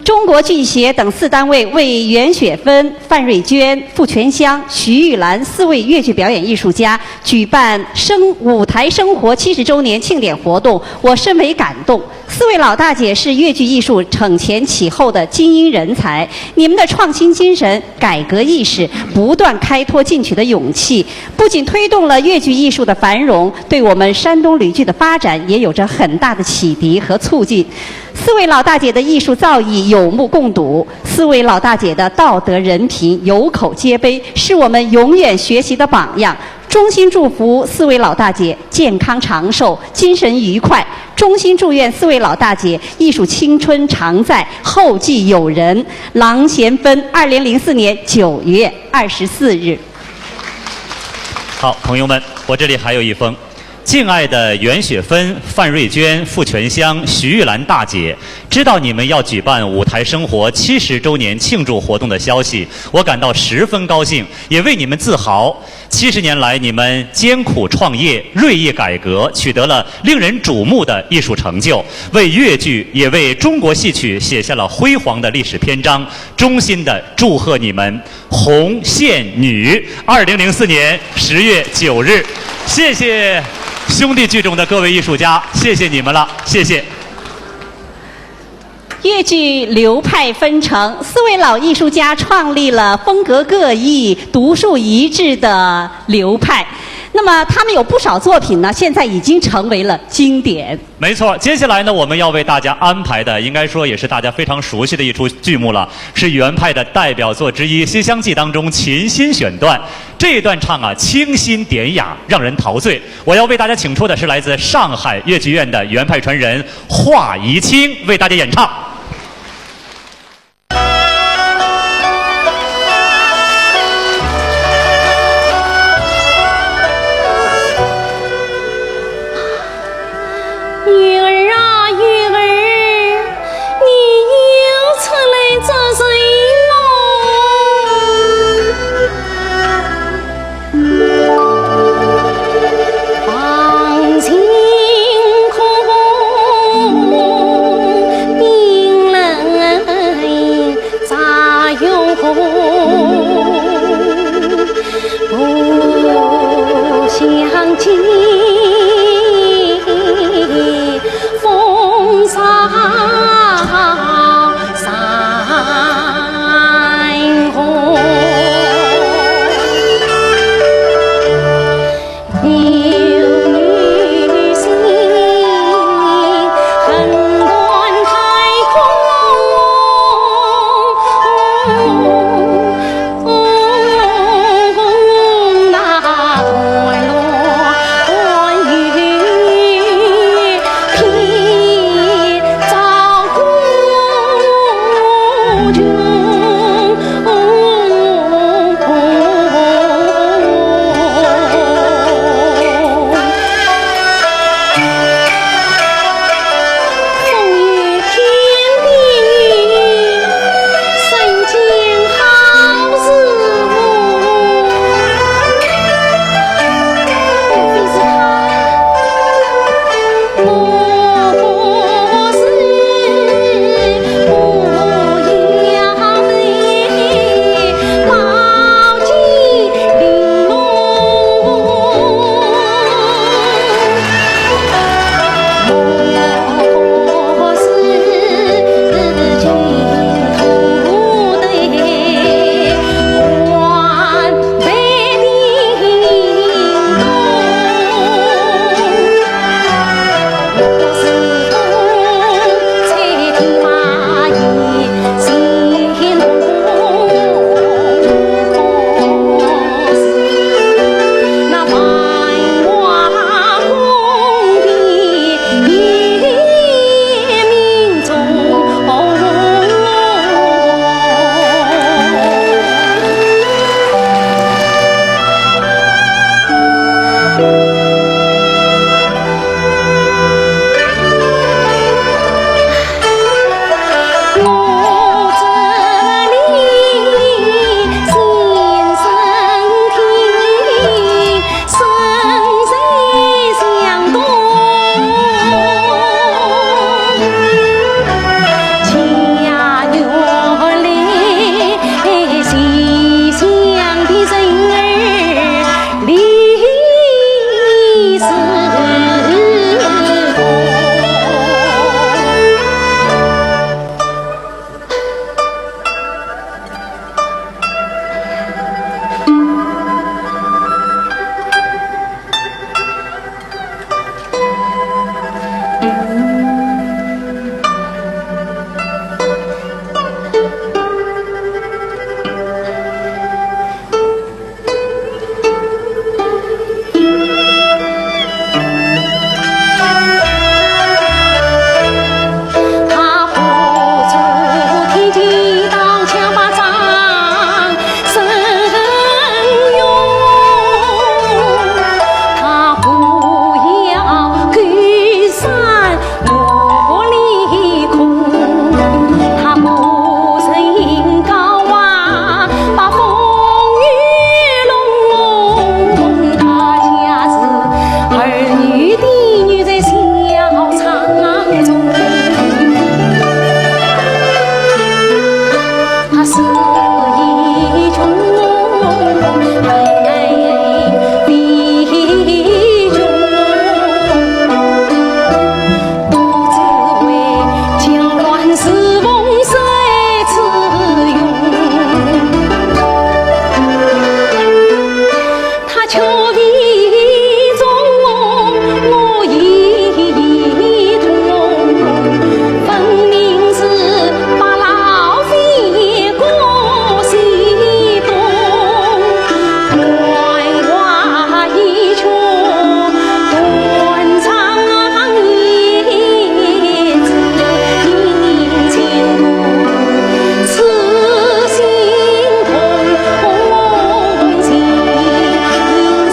中国剧协等4单位为袁雪芬、范瑞娟、傅全香、徐玉兰4位粤剧表演艺术家举办舞台生活70周年庆典活动，我深为感动。4位老大姐是粤剧艺术承前启后的精英人才，你们的创新精神、改革意识、不断开拓进取的勇气，不仅推动了粤剧艺术的繁荣，对我们山东吕剧的发展也有着很大的启迪和促进。4位老大姐的艺术造诣有目共睹，4位老大姐的道德人品有口皆碑，是我们永远学习的榜样。衷心祝福4位老大姐健康长寿、精神愉快，衷心祝愿4位老大姐艺术青春常在，后继有人。郎咸芬，2004年9月24日。好，朋友们，我这里还有一封。敬爱的袁雪芬、范瑞娟、傅全香、徐玉兰大姐，知道你们要举办舞台生活70周年庆祝活动的消息，我感到十分高兴，也为你们自豪。70年来，你们艰苦创业、锐意改革，取得了令人瞩目的艺术成就，为粤剧也为中国戏曲写下了辉煌的历史篇章。衷心的祝贺你们，红线女，2004年10月9日，谢谢。兄弟剧中的各位艺术家，谢谢你们了，谢谢。粤剧流派纷呈，4位老艺术家创立了风格各异、独树一帜的流派。那么他们有不少作品呢，现在已经成为了经典。没错，接下来呢，我们要为大家安排的，应该说也是大家非常熟悉的一出剧目了，是原派的代表作之一《西厢记》当中琴心选段。这一段唱啊，清新典雅，让人陶醉。我要为大家请出的是来自上海越剧院的原派传人华怡清，为大家演唱。月儿啊月儿，你又出来做什么？望晴空，明击刀枪把仗声用，他不要高山落离空，他不曾高望把风雨隆隆，他家是儿女的女在小场中，他是一种爱的种，独自为江乱世风谁自用？他求一种，我一种，分明是把老飞过西东，关花一曲，断肠一字印千古，此心痛情谁不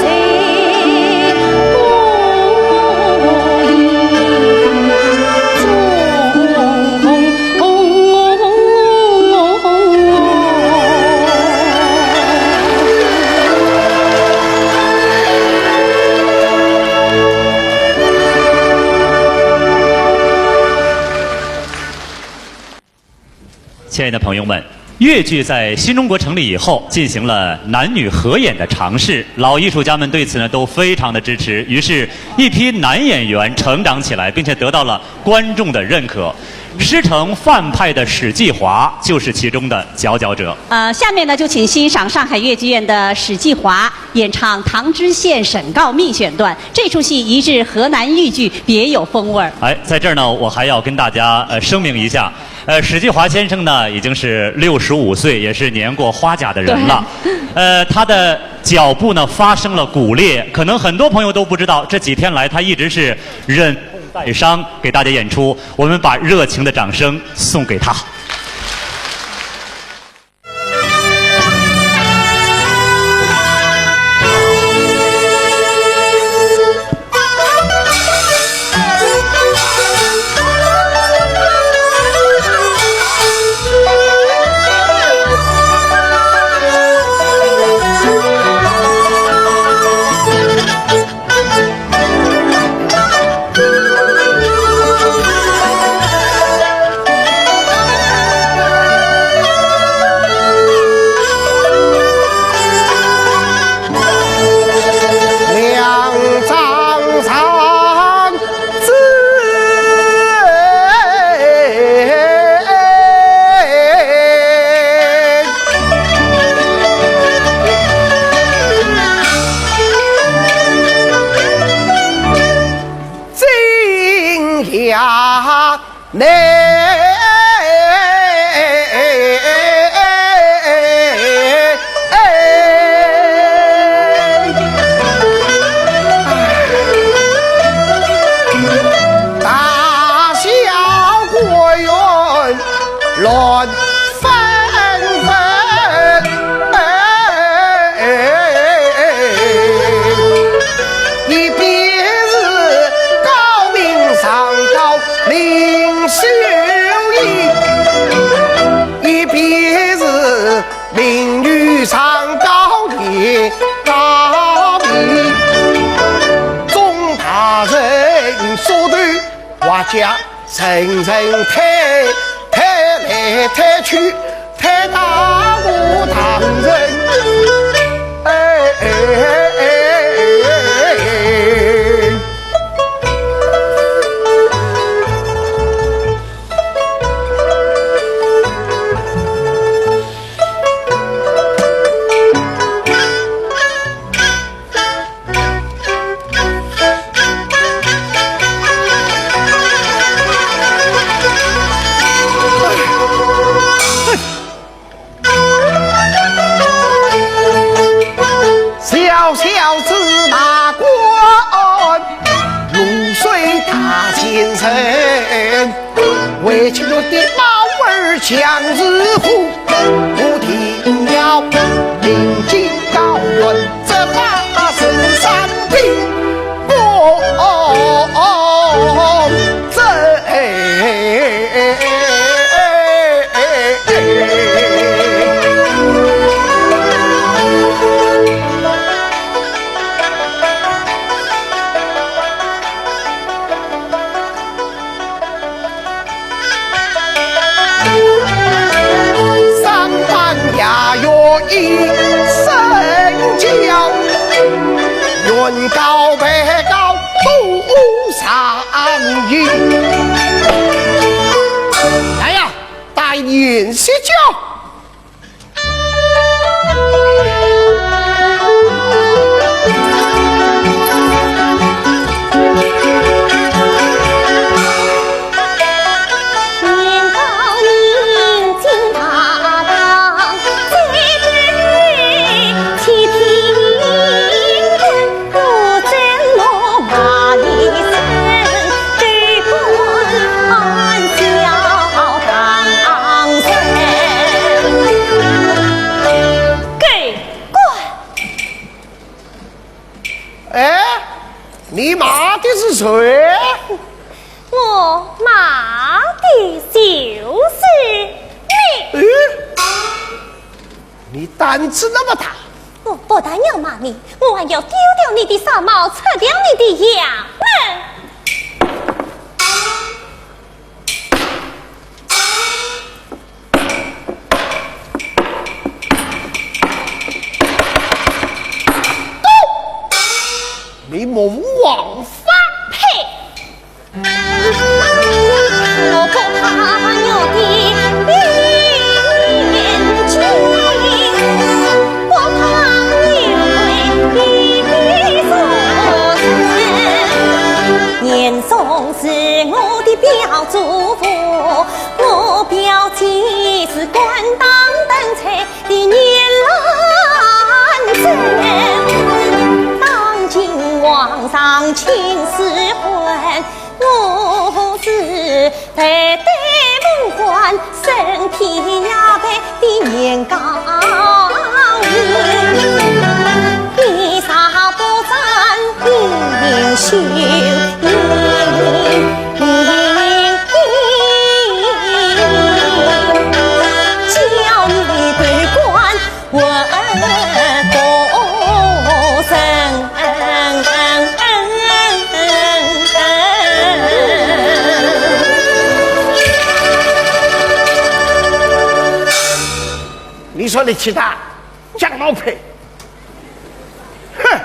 亲爱的朋友们，越剧在新中国成立以后，进行了男女合演的尝试，老艺术家们对此呢都非常的支持，于是，一批男演员成长起来，并且得到了观众的认可。师承范派的史继华就是其中的佼佼者。下面呢就请欣赏上海越剧院的史继华演唱《唐知县审告密》选段。这出戏移至河南豫剧，别有风味儿。哎，在这儿呢，我还要跟大家声明一下，史继华先生呢已经是65岁，也是年过花甲的人了。他的脚部呢发生了骨裂，可能很多朋友都不知道，这几天来他一直是忍痛带伤给大家演出。我们把热情的掌声送给他。家人人抬来抬去，抬大我唐人。向日虎，不停要临近高原，这大是山顶云高白高不上云。来呀，带饮些酒。你骂的是谁？我骂的就是你。你胆子那么大！我不但要骂你，我还要丢掉你的纱帽，扯掉你的衙门。你蒙王法呸！我不怕我的眼睛，我怕你对你的所言。严嵩是我的表祖父，我表姐是官当等才的年兰贞。当今皇上亲赐婚，我是代代梦幻，身披压白的年高音，衣裳不沾银绣叫你对官问多声。你说你气大，蒋老裴，哼！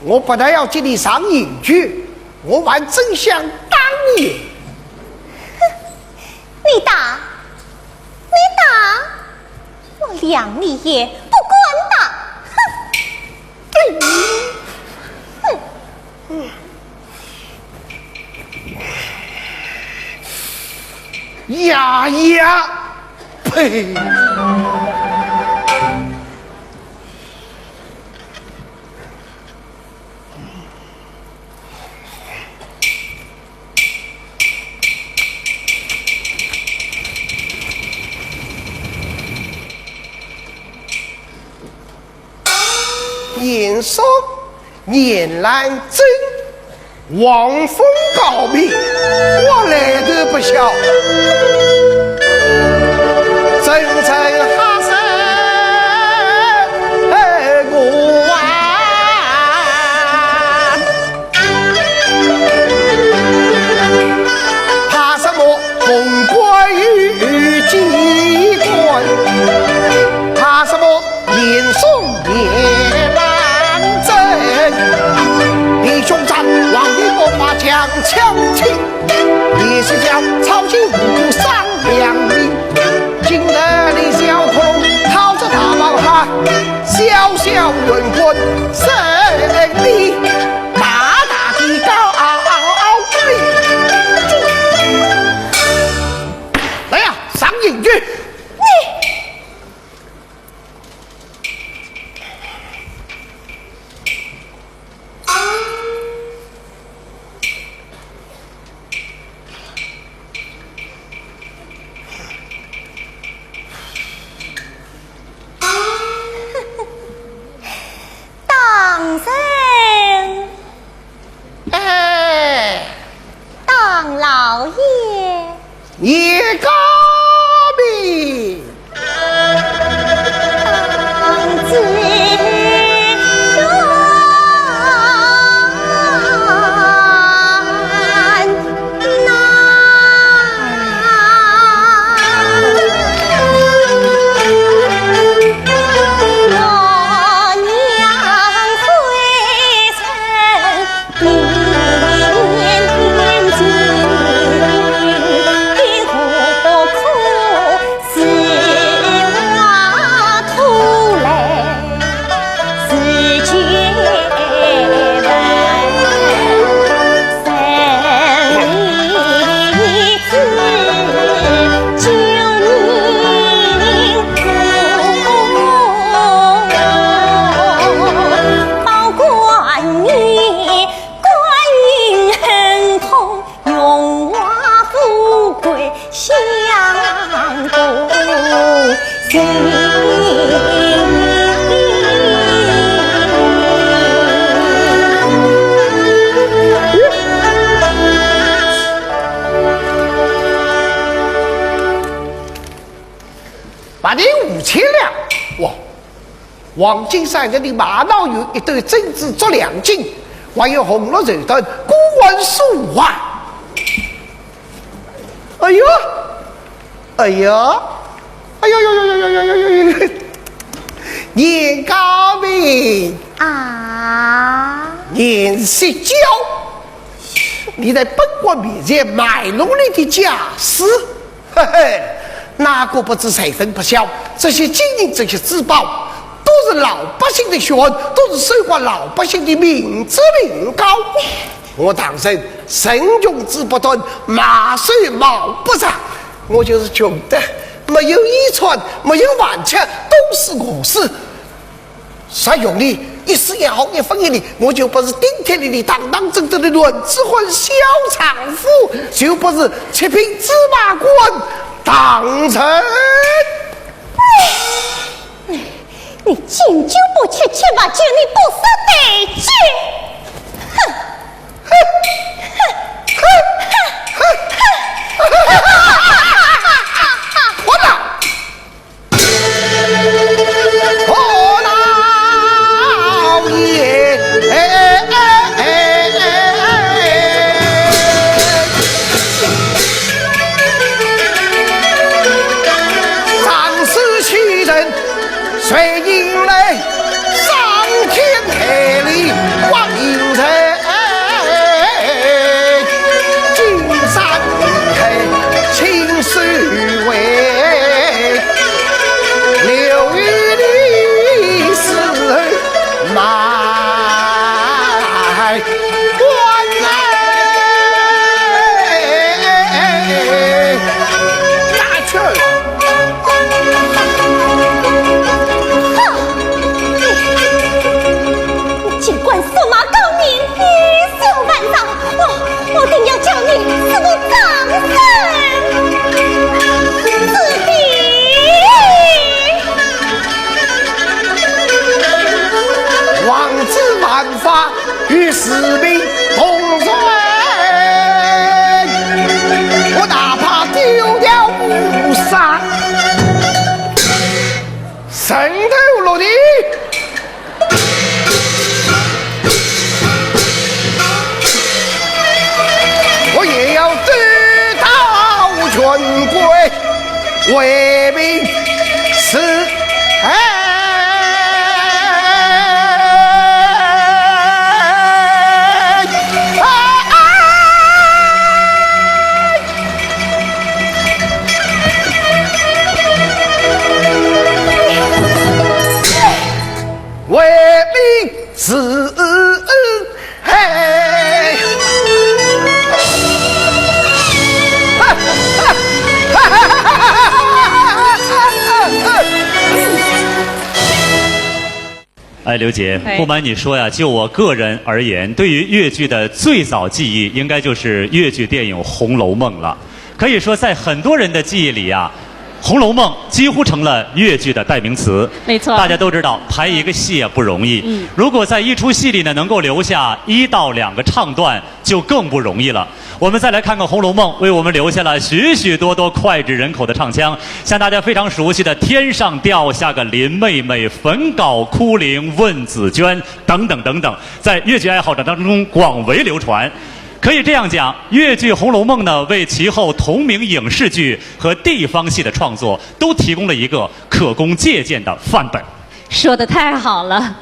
我本来要接你上瘾去，我还真想打你。你打，我量你也不管打。呀呀，呸！严嵩、严兰贞、王风高明，我来头不小。真正哈生我怕什么红官与机关？怕什么严嵩严兰贞？弟兄战，王的国法强强亲，也是叫朝廷无上良民。今日李小空靠着大毛汉，小小人棍胜利，大大的高贵。来呀，上瘾去！ 8.5千两，哇！黄金山跟你玛瑙有一对珍珠做2斤，还有红绿绸缎古玩数万。哎呦，哎呦，哎呦呦呦呦呦呦呦呦呦！年高明啊，年失娇，你在本官面前卖弄你的家私，嘿嘿。哪个不知财分不晓？这些金银，这些珠宝，都是老百姓的血汗，都是收获老百姓的民脂民膏。我当身神庸之不断，马虽毛不长，我就是穷的，没有衣穿，没有碗吃，都是我事。啥用的？一时也好，一分也利，我就不是顶天立地、堂堂正正的轮子混小娼妇，就不是七品芝麻官。当成，你敬酒不吃吃把酒，你不识得罪。哼哼哼哼哼哼！我打，我老爷，谁迎来上天台里望迎人？金山开青水尾，流雨里是买官来，打去。我定要叫你死无葬身之地。王子万法与士兵同罪，我哪怕丢掉乌纱，神头落地。全国为民是为民是哎，刘姐，不瞒你说呀，就我个人而言，对于越剧的最早记忆，应该就是越剧电影《红楼梦》了。可以说，在很多人的记忆里啊，《红楼梦》几乎成了越剧的代名词。没错，大家都知道，排一个戏也不容易。如果在一出戏里呢，能够留下1到2个唱段，就更不容易了。我们再来看看《红楼梦》为我们留下了许许多多脍炙人口的唱腔，像大家非常熟悉的“天上掉下个林妹妹，粉稿枯零问紫娟”等等等等，在越剧爱好者当中广为流传。可以这样讲，越剧《红楼梦》呢，为其后同名影视剧和地方戏的创作都提供了一个可供借鉴的范本。说得太好了，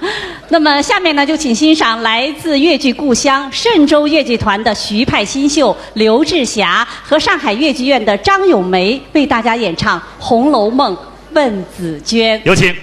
那么下面呢，就请欣赏来自越剧故乡嵊州越剧团的徐派新秀刘志霞和上海越剧院的张咏梅为大家演唱《红楼梦·问紫娟》。有请。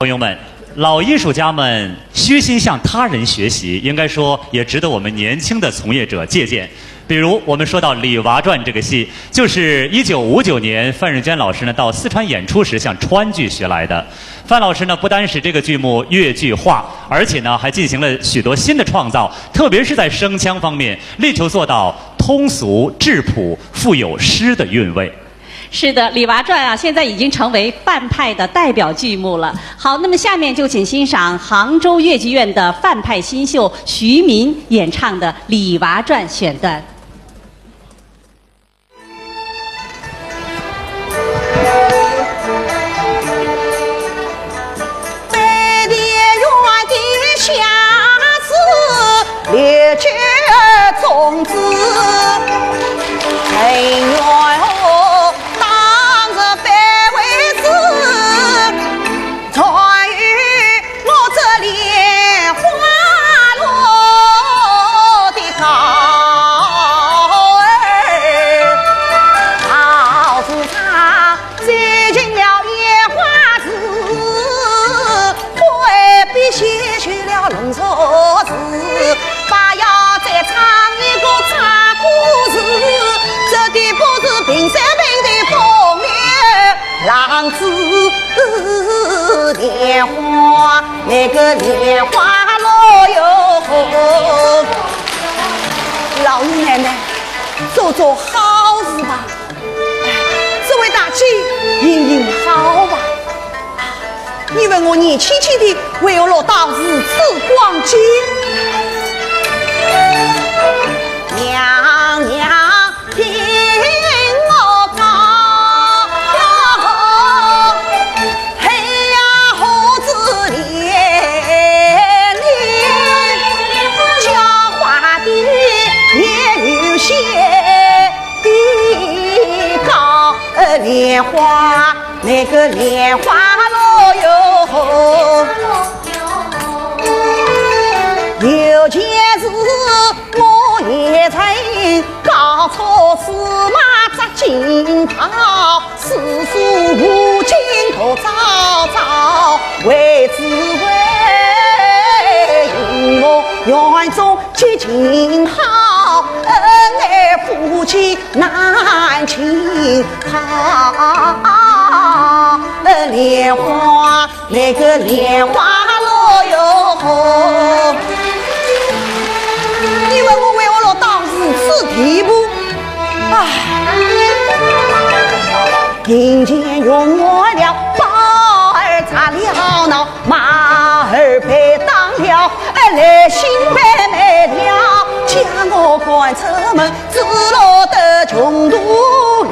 朋友们，老艺术家们虚心向他人学习，应该说也值得我们年轻的从业者借鉴。比如我们说到《李娃传》这个戏，就是1959年范瑞娟老师呢到四川演出时向川剧学来的。范老师呢不单使这个剧目粤剧化，而且呢还进行了许多新的创造，特别是在声腔方面，力求做到通俗质朴，富有诗的韵味。是的，《李娃传》啊，现在已经成为范派的代表剧目了。好，那么下面就请欣赏杭州越剧院的范派新秀徐民演唱的《李娃传》选段。列举种子，哎哟，当着百位子，传于我这莲花落的高儿，好子唱摘尽了野花子，回避写去了龙锁子。平山平的风月浪子莲花，那个莲花落哟，老爷奶奶做做好事吧，这位大姐应应好吧。你问我年轻轻的为我落到如此光景，娘娘听我讲，嘿呀猴子脸脸狡猾的也有些的高莲花，那个莲花落哟，有件事我也曾搞错，司马扎金袍，世俗无尽头早早，为只为我园中结情好，恩爱夫妻难亲好。莲花那个莲花落哟，你问我为我落到如此地步，唉，银钱用我了，宝儿砸了闹，马儿被当了，来心被没了，将我赶出门，只落得穷途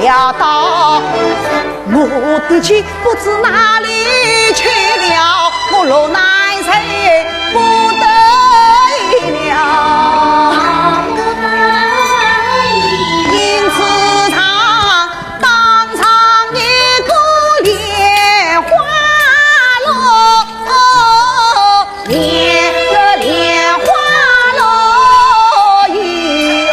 潦倒。我的妻不知哪里去了，我落难谁不得已了。因此唱当场一个莲花落，莲花落哟。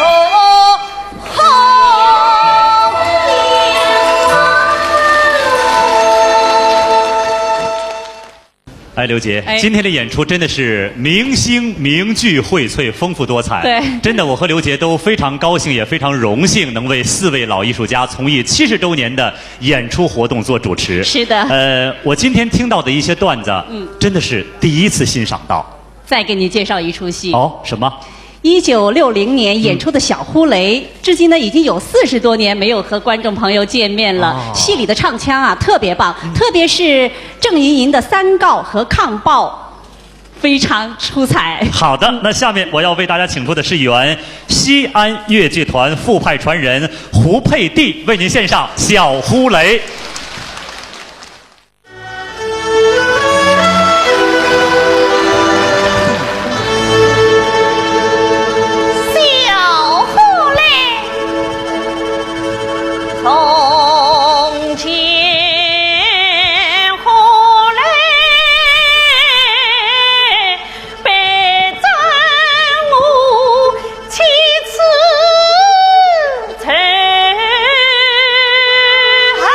哎，刘杰，今天的演出真的是明星名剧荟萃，丰富多彩。对，真的，我和刘杰都非常高兴，也非常荣幸能为4位老艺术家从艺70周年的演出活动做主持。是的。我今天听到的一些段子，真的是第一次欣赏到。再给你介绍一出戏。哦，什么？1960年演出的《小呼雷》，至今呢已经有40多年没有和观众朋友见面了。戏里的唱腔啊特别棒，特别是郑莹莹的三告和抗暴，非常出彩。好的，那下面我要为大家请出的是原西安越剧团副派传人胡佩蒂，为您献上《小呼雷》。从前呼雷被丈母妻子曾恨，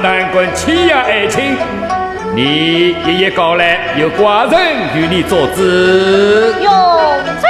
难关欺压爱情。你爷爷告来，有寡人与你作证。有罪。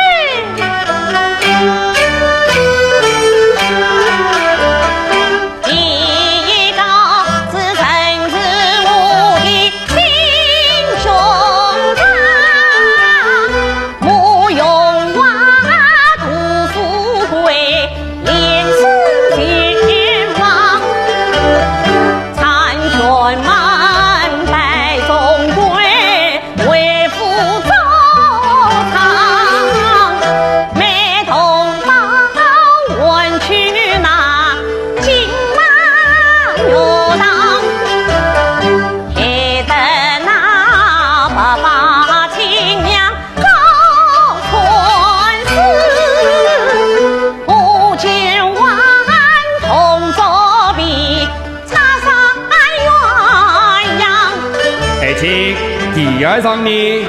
第二场你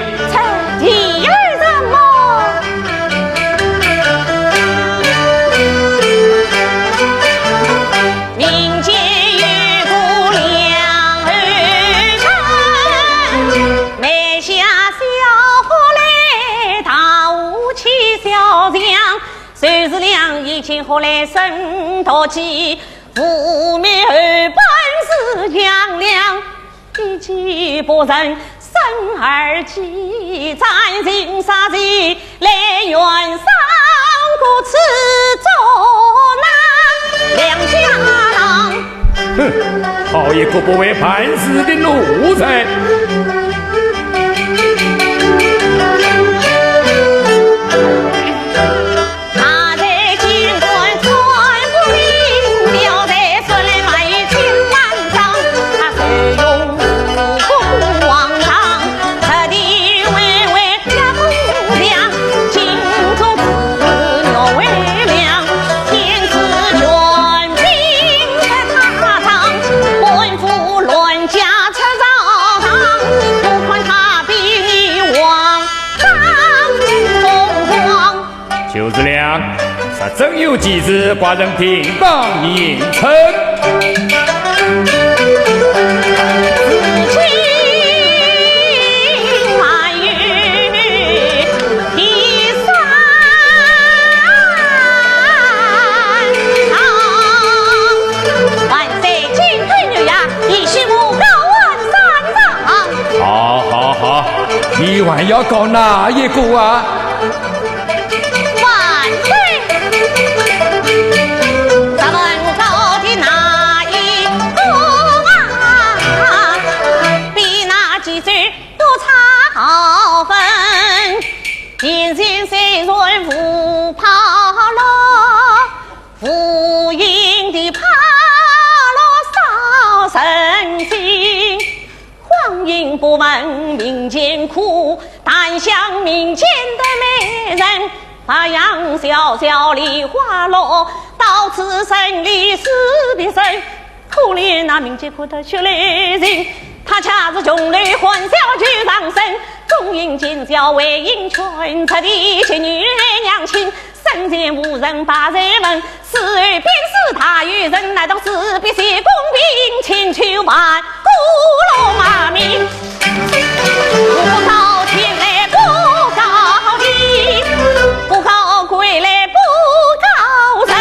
第二场么？民间有个两儿臣，埋下小火来大武器小将，谁是两一起后来生多气，父灭而本是强梁，一气不仁。生儿妻战情杀敌，来援三国此中难，两家郎。哼，好一个不为叛死的奴才！真有几日，寡人平帮你应承。好，你还要搞哪一个啊？人间虽然无怕了，浮云的怕了烧神经。荒淫不闻民间苦，但想民间的美人，发扬小小梨花落，到此生离死别生。可怜那民间苦的血泪人，他恰是穷女欢笑去上身，终因奸笑为阴圈，彻底去女娘亲，生前无人把人问，死而便是他与人来到死必是公平，千秋万古罗马名，不告天来不告地，不告鬼来不告人，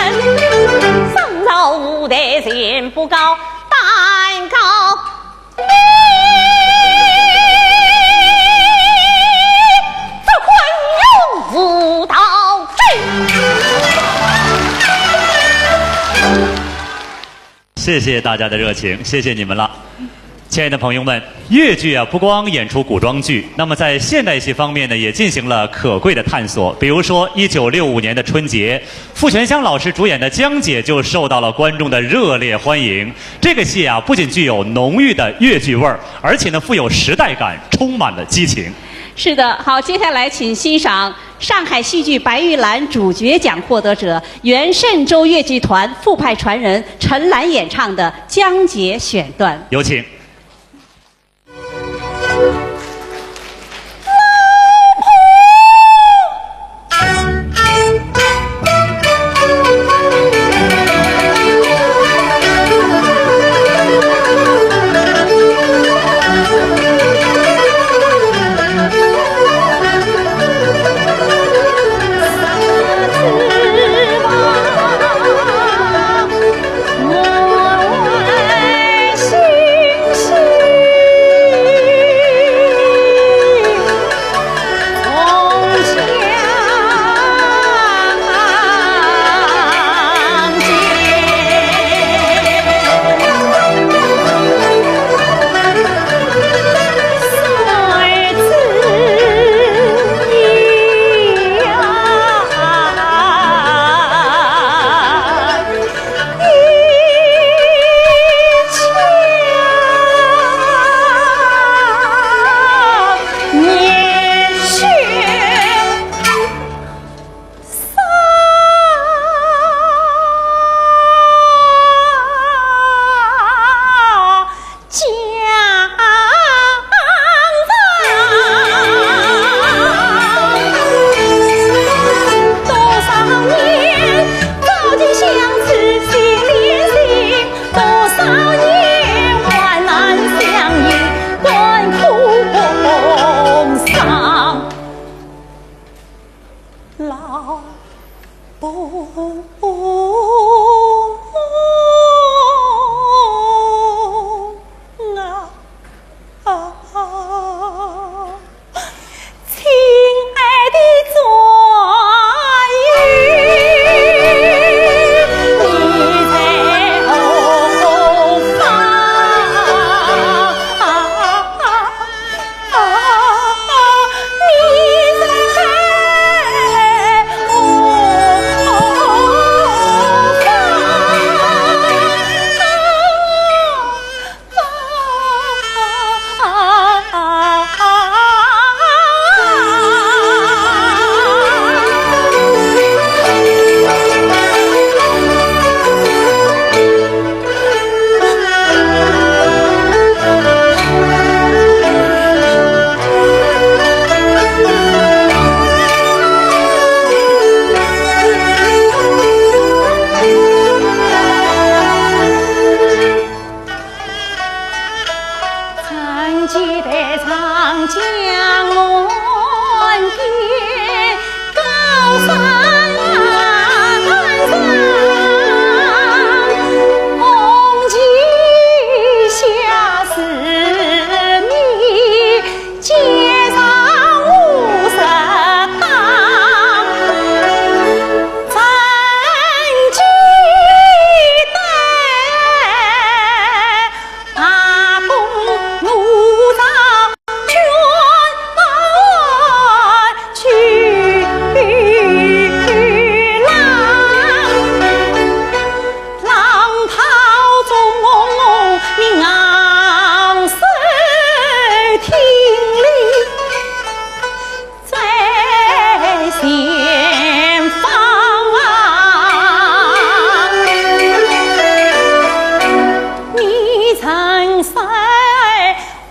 上朝无代先不告，但告你。无道罪。谢谢大家的热情，谢谢你们了。亲爱的朋友们，粤剧啊不光演出古装剧，那么在现代戏方面呢，也进行了可贵的探索。比如说1965年的春节，傅全香老师主演的《江姐》就受到了观众的热烈欢迎。这个戏啊，不仅具有浓郁的粤剧味儿，而且呢富有时代感，充满了激情。是的，好，接下来请欣赏上海戏剧白玉兰主角奖获得者原嵊州越剧团副派传人陈兰演唱的《江姐》选段，有请。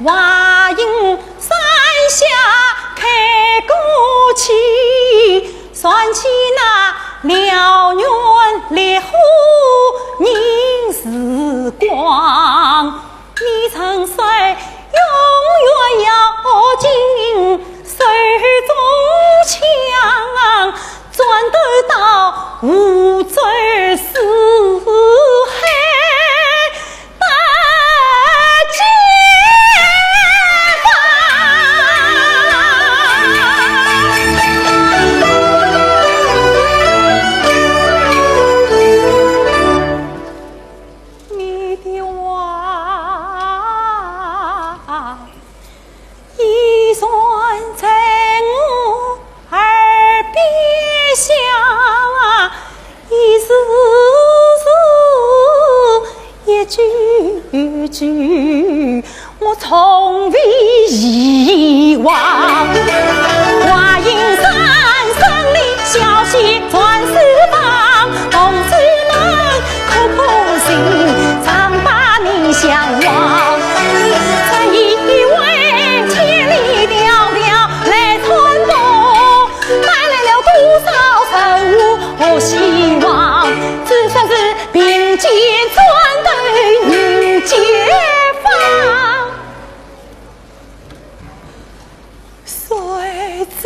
华阴山下开歌起，算起那燎原烈火凝时光。你曾说永远要进手中枪，转得到湖州四海大解放。你的话一算在我耳边响，一字字一句句我从未遗忘。华阴山上的消息传四方，同志们可可心，常把你向往。这一位千里迢迢来传播，带来了多少神物和希望，只算是并肩转对迎解放。谁知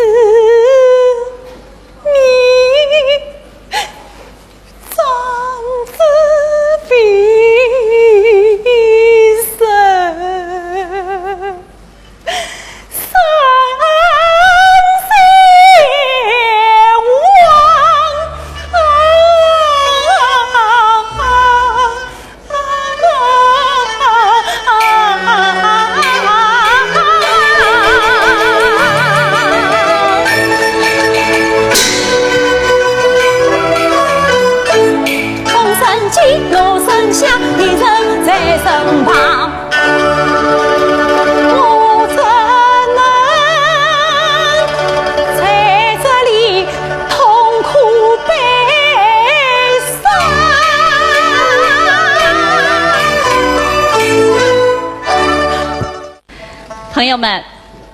你长子必生三仙王，风声急，锣声响，你曾在身旁。我怎能在这里痛苦悲伤？朋友们，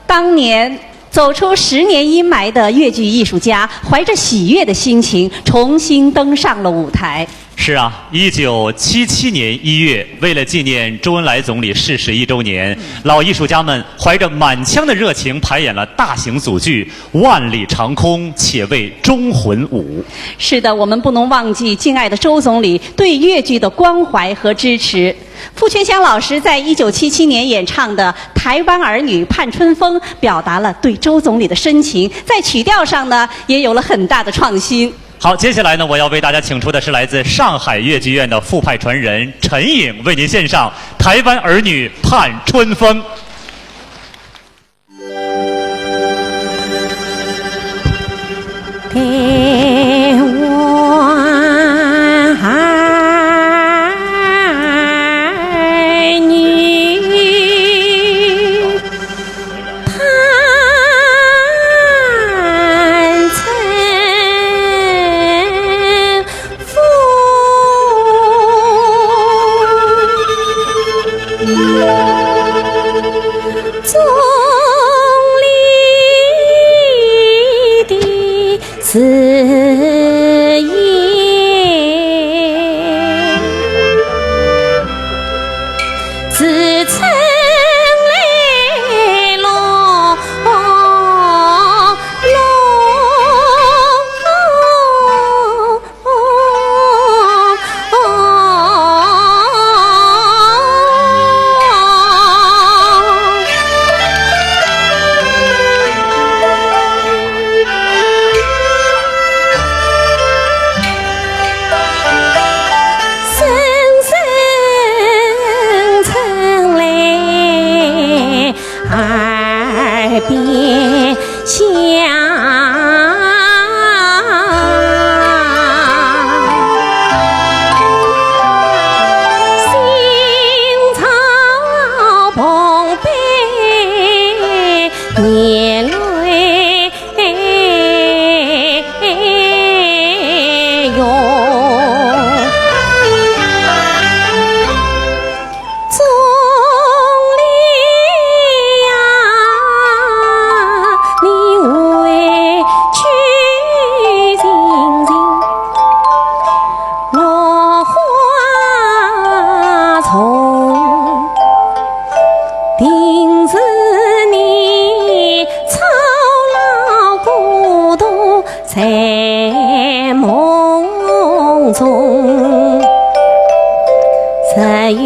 当年走出10年阴霾的越剧艺术家，怀着喜悦的心情，重新登上了舞台。是啊，1977年1月，为了纪念周恩来总理逝世1周年，老艺术家们怀着满腔的热情排演了大型组剧《万里长空且为忠魂舞》。是的，我们不能忘记敬爱的周总理对越剧的关怀和支持。傅全祥老师在1977年演唱的《台湾儿女盼春风》，表达了对周总理的深情，在曲调上呢，也有了很大的创新。好，接下来呢，我要为大家请出的是来自上海越剧院的副派传人陈颖，为您献上《台湾儿女盼春风》。台湾儿女盼春风，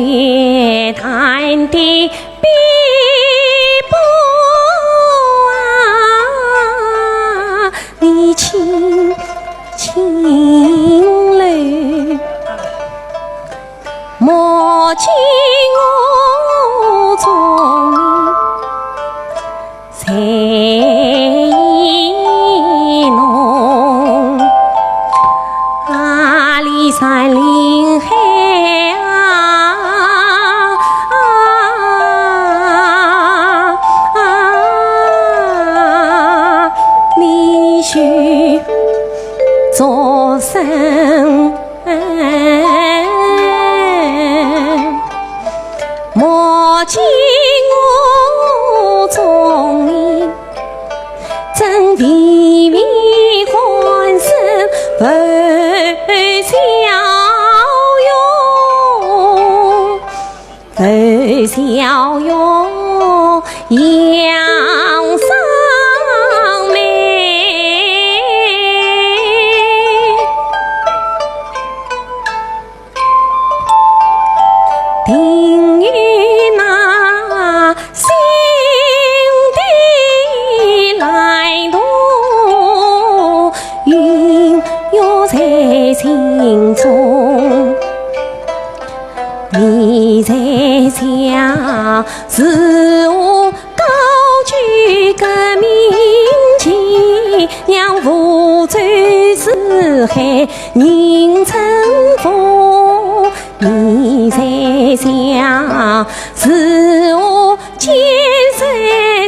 月潭的碧波啊，你轻轻泪，莫见我从才意浓，阿里山林海你须做声莫见我从你真地面欢声不笑容，不笑容扬上眉，定于那心底来途，萦绕在心中。你在想，是我高举革命旗，让福州四海人称风。你在想，是我坚守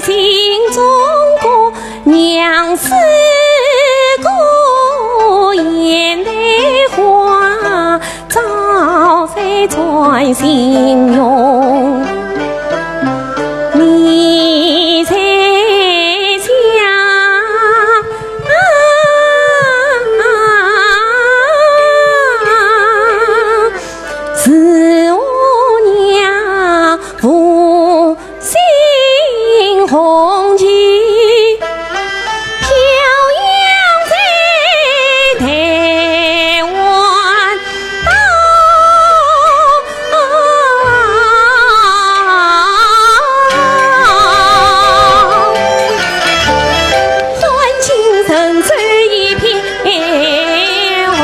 新中国，让四国现代化早在传心用。你在想是我娘复兴红旗飘扬在台湾岛，欢庆神州一片红。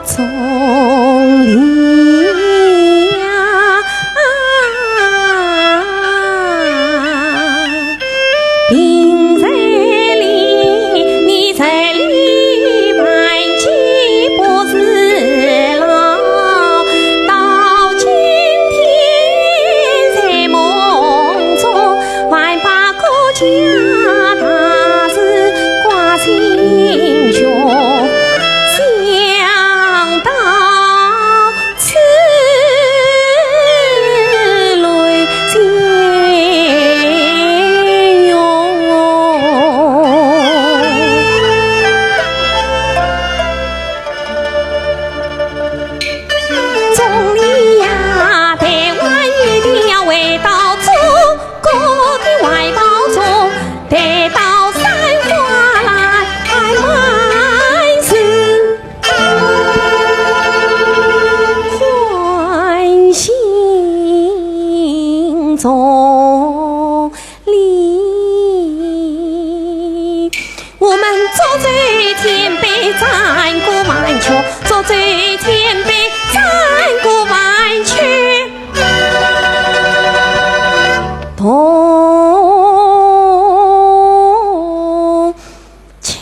从里呀，病在里，你在里满气不自牢，到今天在梦中还把国家大事挂心胸。想到此泪渐涌，总理呀，台湾一定要回到祖国的怀抱中，待到山花来满身。欢欣中里，我们作最天北战过万秋，作最天北战过万秋，同庆。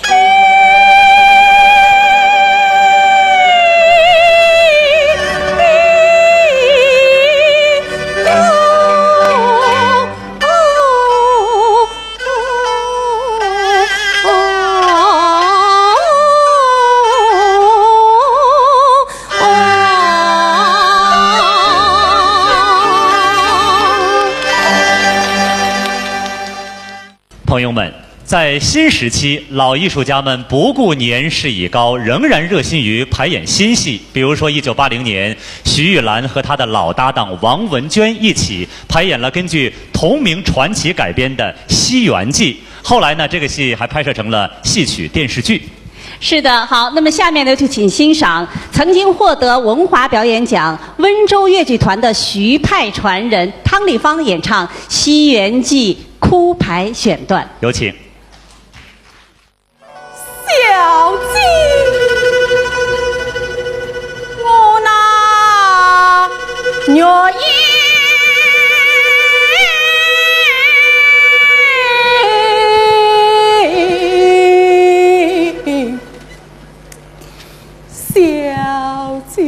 朋友们，在新时期，老艺术家们不顾年事已高，仍然热心于排演新戏。比如说，1980年，徐玉兰和她的老搭档王文娟一起排演了根据同名传奇改编的《西园记》。后来呢，这个戏还拍摄成了戏曲电视剧。是的，好，那么下面呢就请欣赏曾经获得文华表演奖温州越剧团的徐派传人汤丽芳演唱《西园记》哭牌选段，有请。小姐，我那月夜，小姐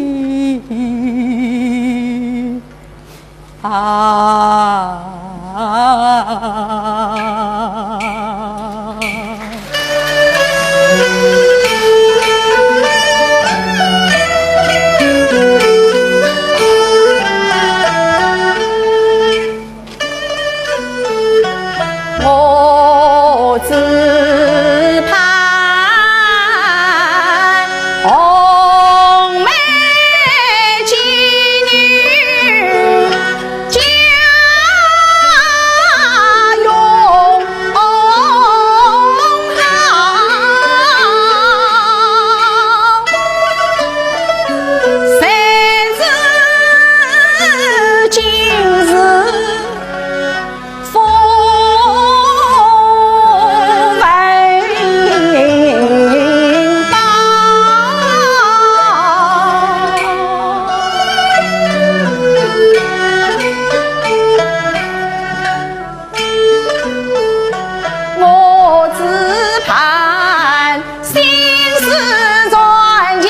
啊。我只盼红梅织女家用好，谁知今日风我只盼心事转情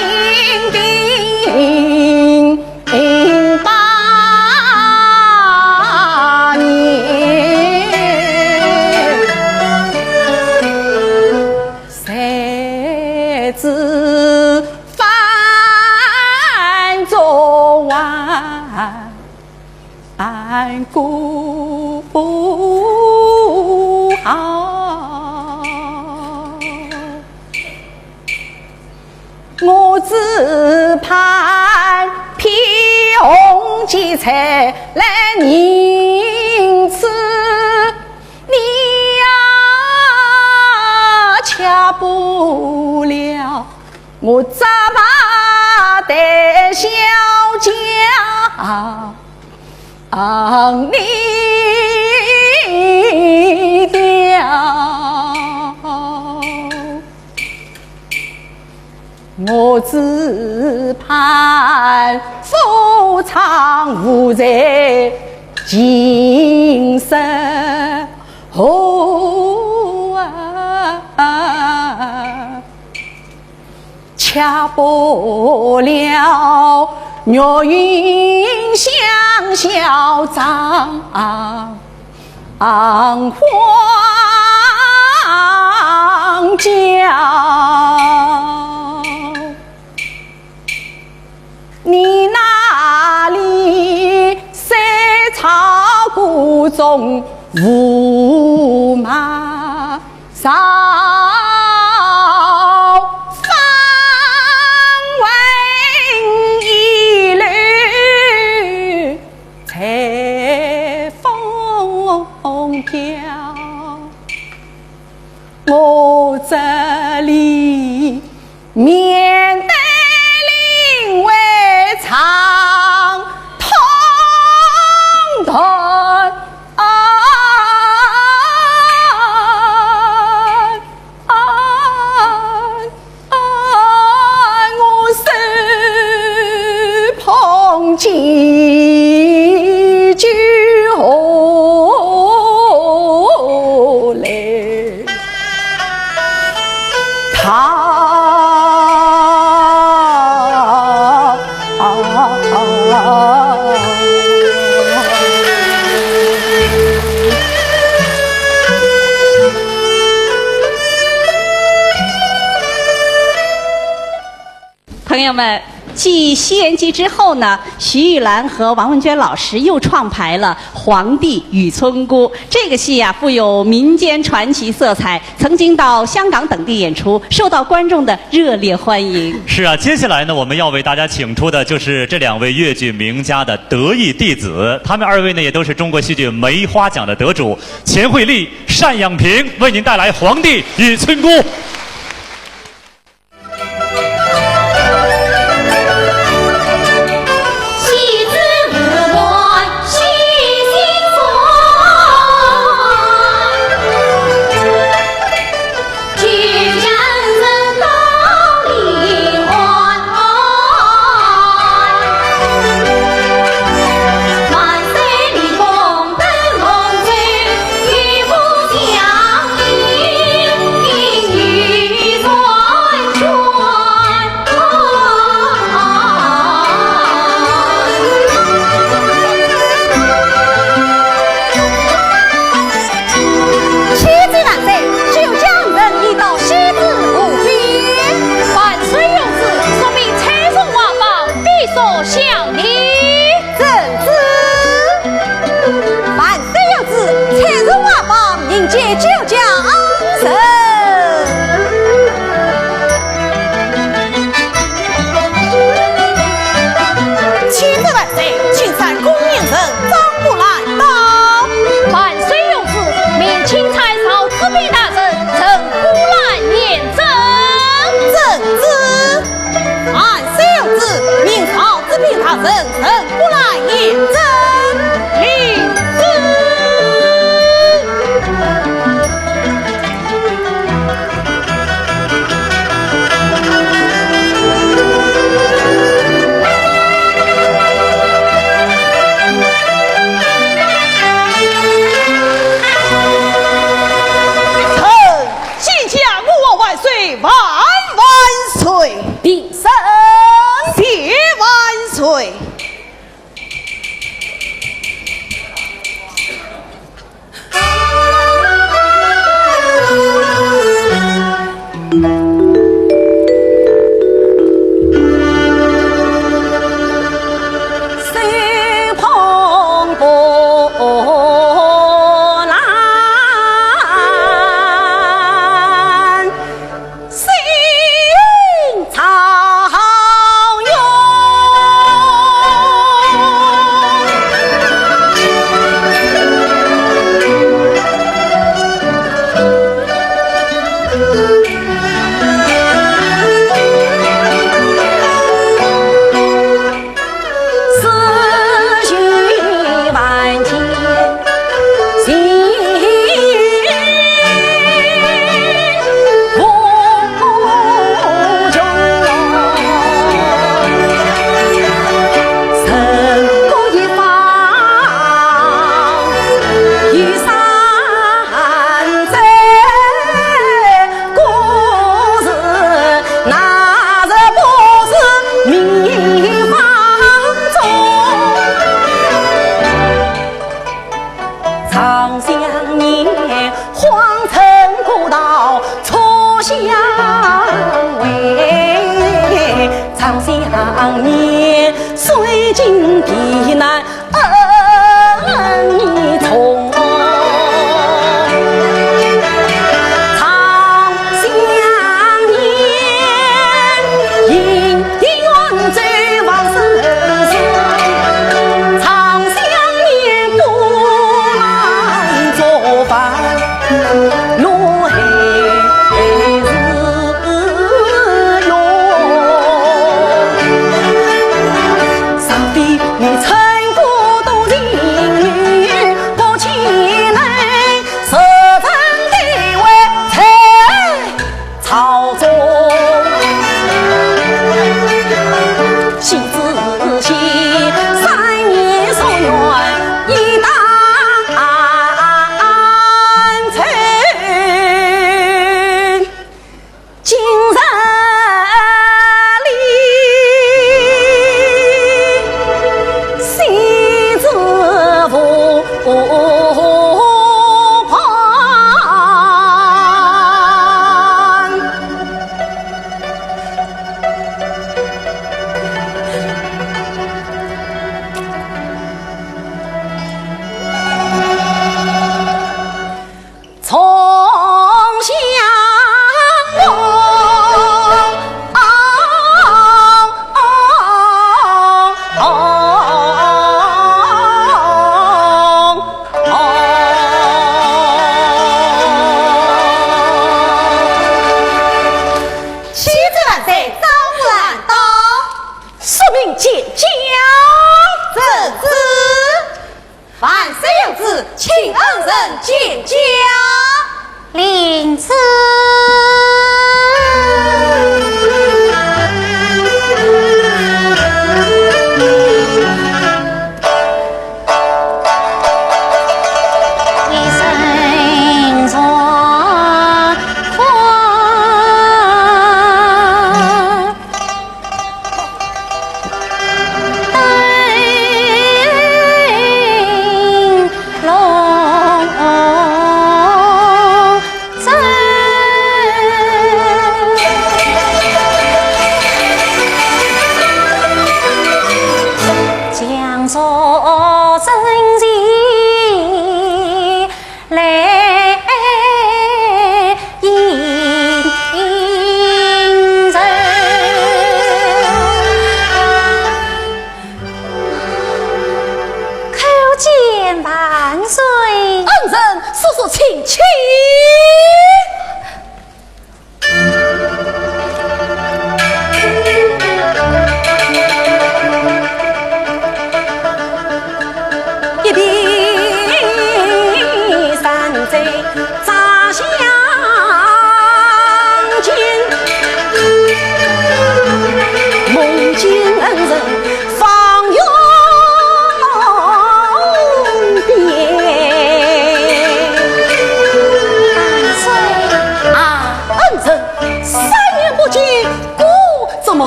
定8年，谁知饭中晚顾不好，我只盼披红巾彩来迎娶你呀，恰不了我咋把的小家你掉，我只盼夫唱妇在今生后恰不了月云相消长黄江，你那里山草谷中无马少方为一缕彩风飘，我这里面对另为长痛断我手捧几句河来朋友们，继《西园记》之后呢，徐玉兰和王文娟老师又创排了《皇帝与村姑》。这个戏富有民间传奇色彩，曾经到香港等地演出，受到观众的热烈欢迎。是啊，接下来呢，我们要为大家请出的就是这2位粤剧名家的得意弟子，他们2位呢也都是中国戏剧梅花奖的得主，钱惠丽、单养平为您带来《皇帝与村姑》。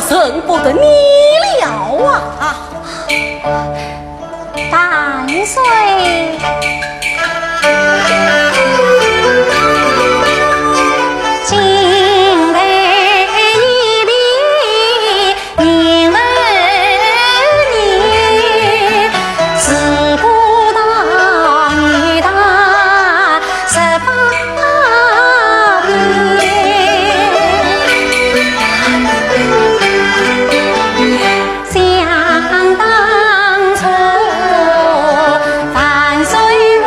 认不得你了啊！万岁！今日一礼，明儿你事不到你大十八变。想当初，万岁我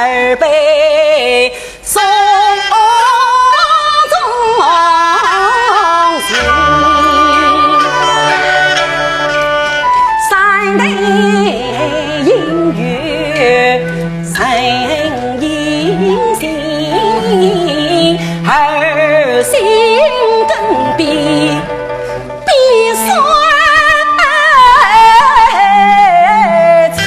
儿被送终行。三代姻缘成姻亲，儿心更比酸情。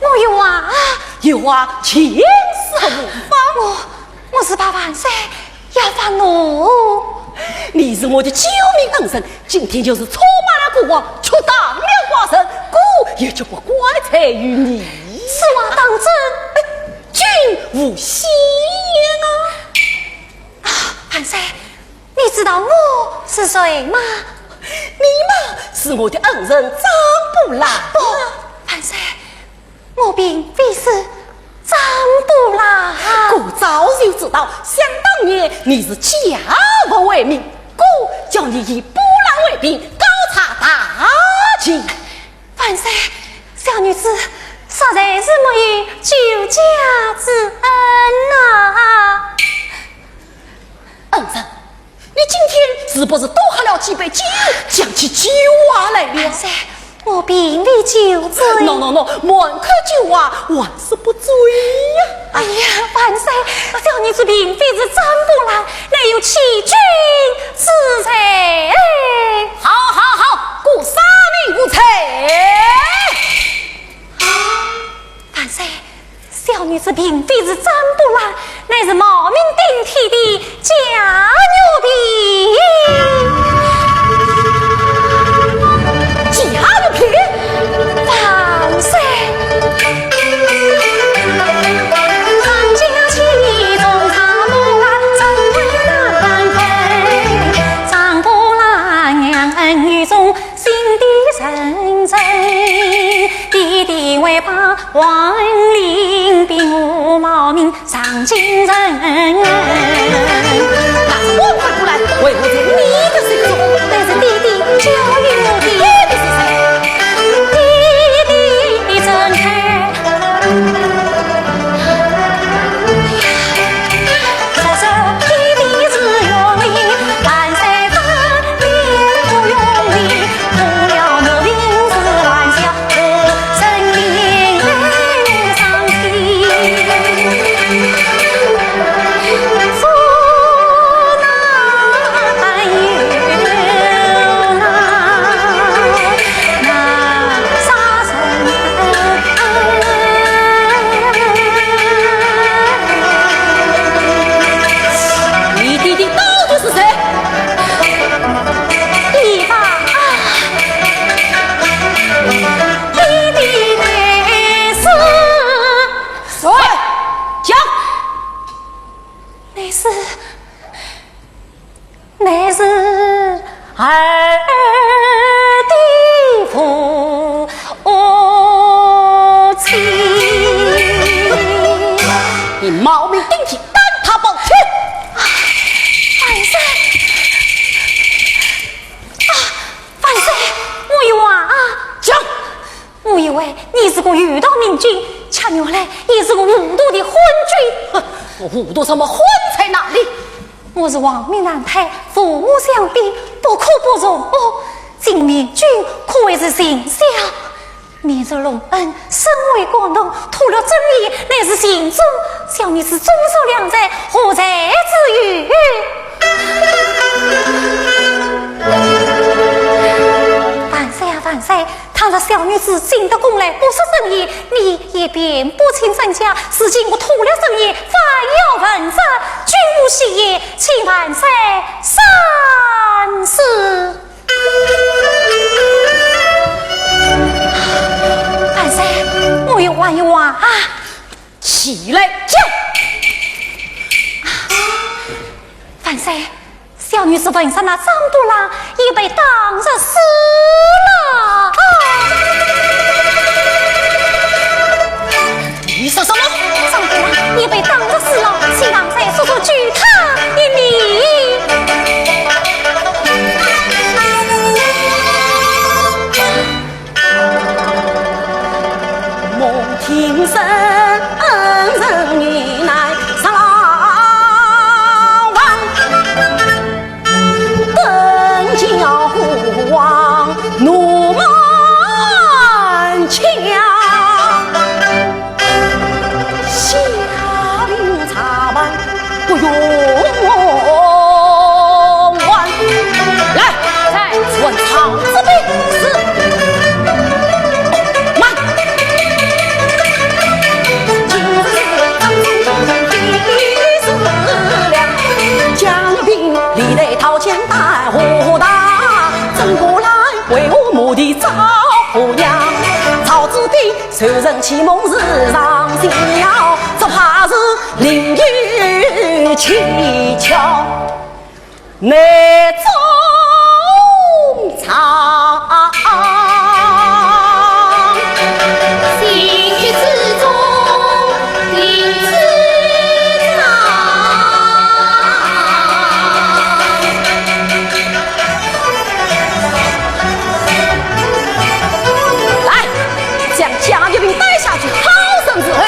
我有啊，有啊，前世无妨。我是怕万岁要犯我。你是我的救命恩人，今天就是出马了国王，却当了寡神，故也就不怪罪于你。此话当真？君无戏言啊！万岁，你知道我是谁吗？你嘛是我的恩人张布兰。不，万岁，我并非是张布兰。我早就知道，想当年你是家不为民，故叫你以布兰为兵，高察大计。万岁，小女子实在是没有救家之恩呐。恩人，你今天是不是多喝了几杯酒，讲起酒话来了？万岁，我并未酒醉。喏，满口酒话，万事不醉呀！哎呀，万岁，小女子并非是张布兰，乃有欺君之罪。好，故杀你无罪。万岁，小女子并非是张布兰，乃是冒名顶替的假牛皮。假牛皮！万岁！张家气中藏布兰，怎为难分？张布兰娘恩于中，心地深沉。弟弟为怕亡灵，并无冒名上京人。那是我反过来为何在你的心中？但是弟弟教育我的是谁？弟弟睁开，这首弟弟是用力，万岁当年不用力，不了我名字乱笑，我生命来伤心。说哪有那杀神你弟弟到底是谁？地方弟弟乃是谁？讲。乃是儿的父亲。你冒名顶替，单他保全。万岁！万岁！我有啊！讲。我以为你是个遇到明君，恰原来也是个无毒的昏君。哼，我无毒什么昏在哪里？我是亡命难抬，父母相逼，不可不容。哦，今明君可谓是贤孝，免受隆恩，身为广东，吐了真言，乃是行中。小女子遵守良在，何在之有？万岁啊万岁！倘若小女子进得宫来，不失正义，你也便不请身家。如今我吐了真言，反要问责，君无戏言，请万岁三思。万岁，我有话有话啊！起来讲。万岁，小女子问上那张布兰已被当日死了。你说什么？张布兰已被当日死了，请王再说说具他一名。莫听声人语乃杀王，登教父王怒满腔，下令查办不用完。来，问曹子兵是。受人启蒙是上心了，只怕是淋雨蹊跷难中藏。心血之中定知常。来，将贾玉萍带下去，好生指挥。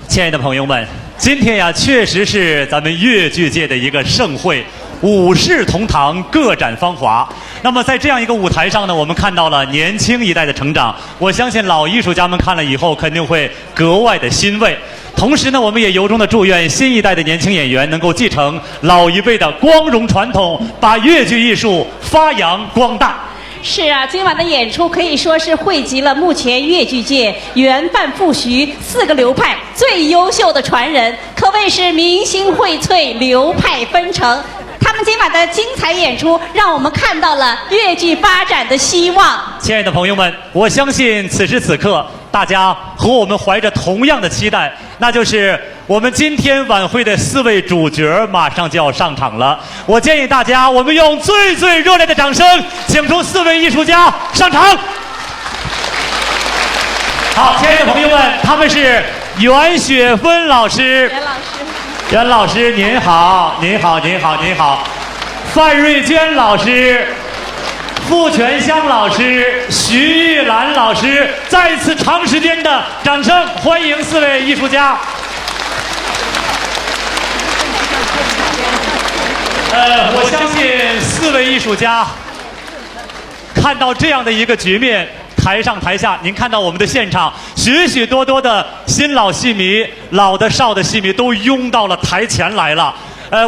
亲爱的朋友们，今天呀，确实是咱们越剧界的一个盛会，五世同堂，各展芳华。那么在这样一个舞台上呢，我们看到了年轻一代的成长，我相信老艺术家们看了以后肯定会格外的欣慰。同时呢，我们也由衷的祝愿新一代的年轻演员能够继承老一辈的光荣传统，把越剧艺术发扬光大。是啊，今晚的演出可以说是汇集了目前越剧界原范复徐4个流派最优秀的传人，可谓是明星荟萃，流派纷呈。他们今晚的精彩演出，让我们看到了越剧发展的希望。亲爱的朋友们，我相信此时此刻，大家和我们怀着同样的期待，那就是我们今天晚会的4位主角马上就要上场了。我建议大家，我们用最最热烈的掌声，请出4位艺术家上场。好，亲爱的朋友们，他们是袁雪芬老师。袁老师您好，您好，您好，您好。范瑞娟老师。傅全香老师、徐玉兰老师，再次长时间的掌声欢迎4位艺术家。我相信4位艺术家看到这样的一个局面，台上台下，您看到我们的现场，许许多多的新老戏迷、老的少的戏迷都拥到了台前来了。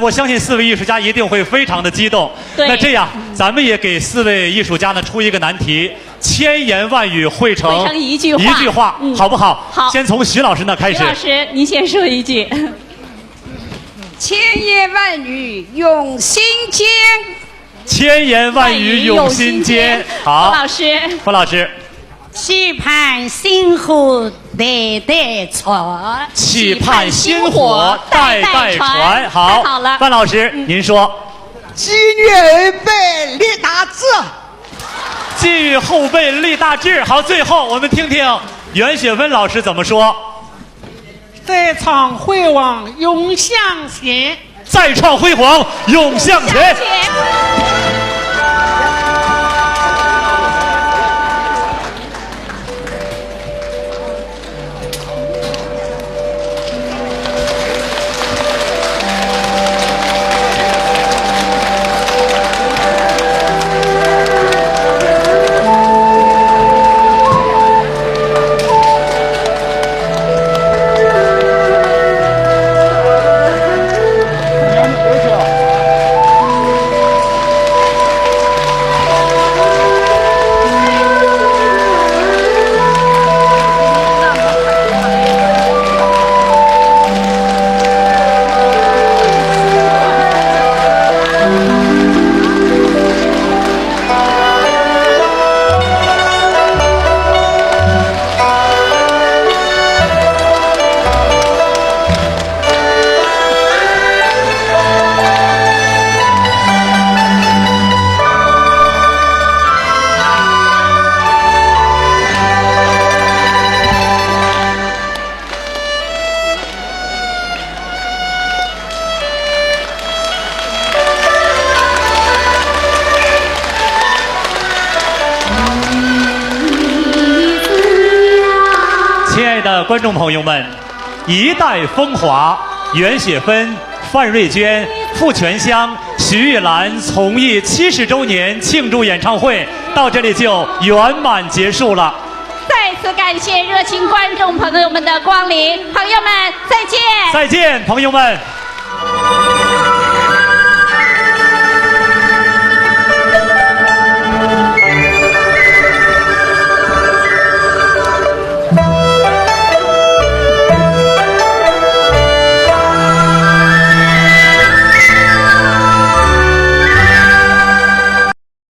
我相信4位艺术家一定会非常的激动。那这样，咱们也给4位艺术家呢出一个难题，千言万语汇成一句话，好不好？好。先从徐老师那开始。徐老师，您先说一句。千言万语用心间。千言万语用心间。好。傅老师。傅老师。期盼星火代代传，期盼星火代代传。好，好了。范老师，您说。寄予后辈立大志。寄予后辈立大志。好，最后我们听听袁雪芬老师怎么说。再创辉煌永向前。再创辉煌永向前。观众朋友们，一代风华，袁雪芬、范瑞娟、傅全香、徐玉兰从艺70周年庆祝演唱会到这里就圆满结束了。再次感谢热情观众朋友们的光临，朋友们再见！再见，朋友们。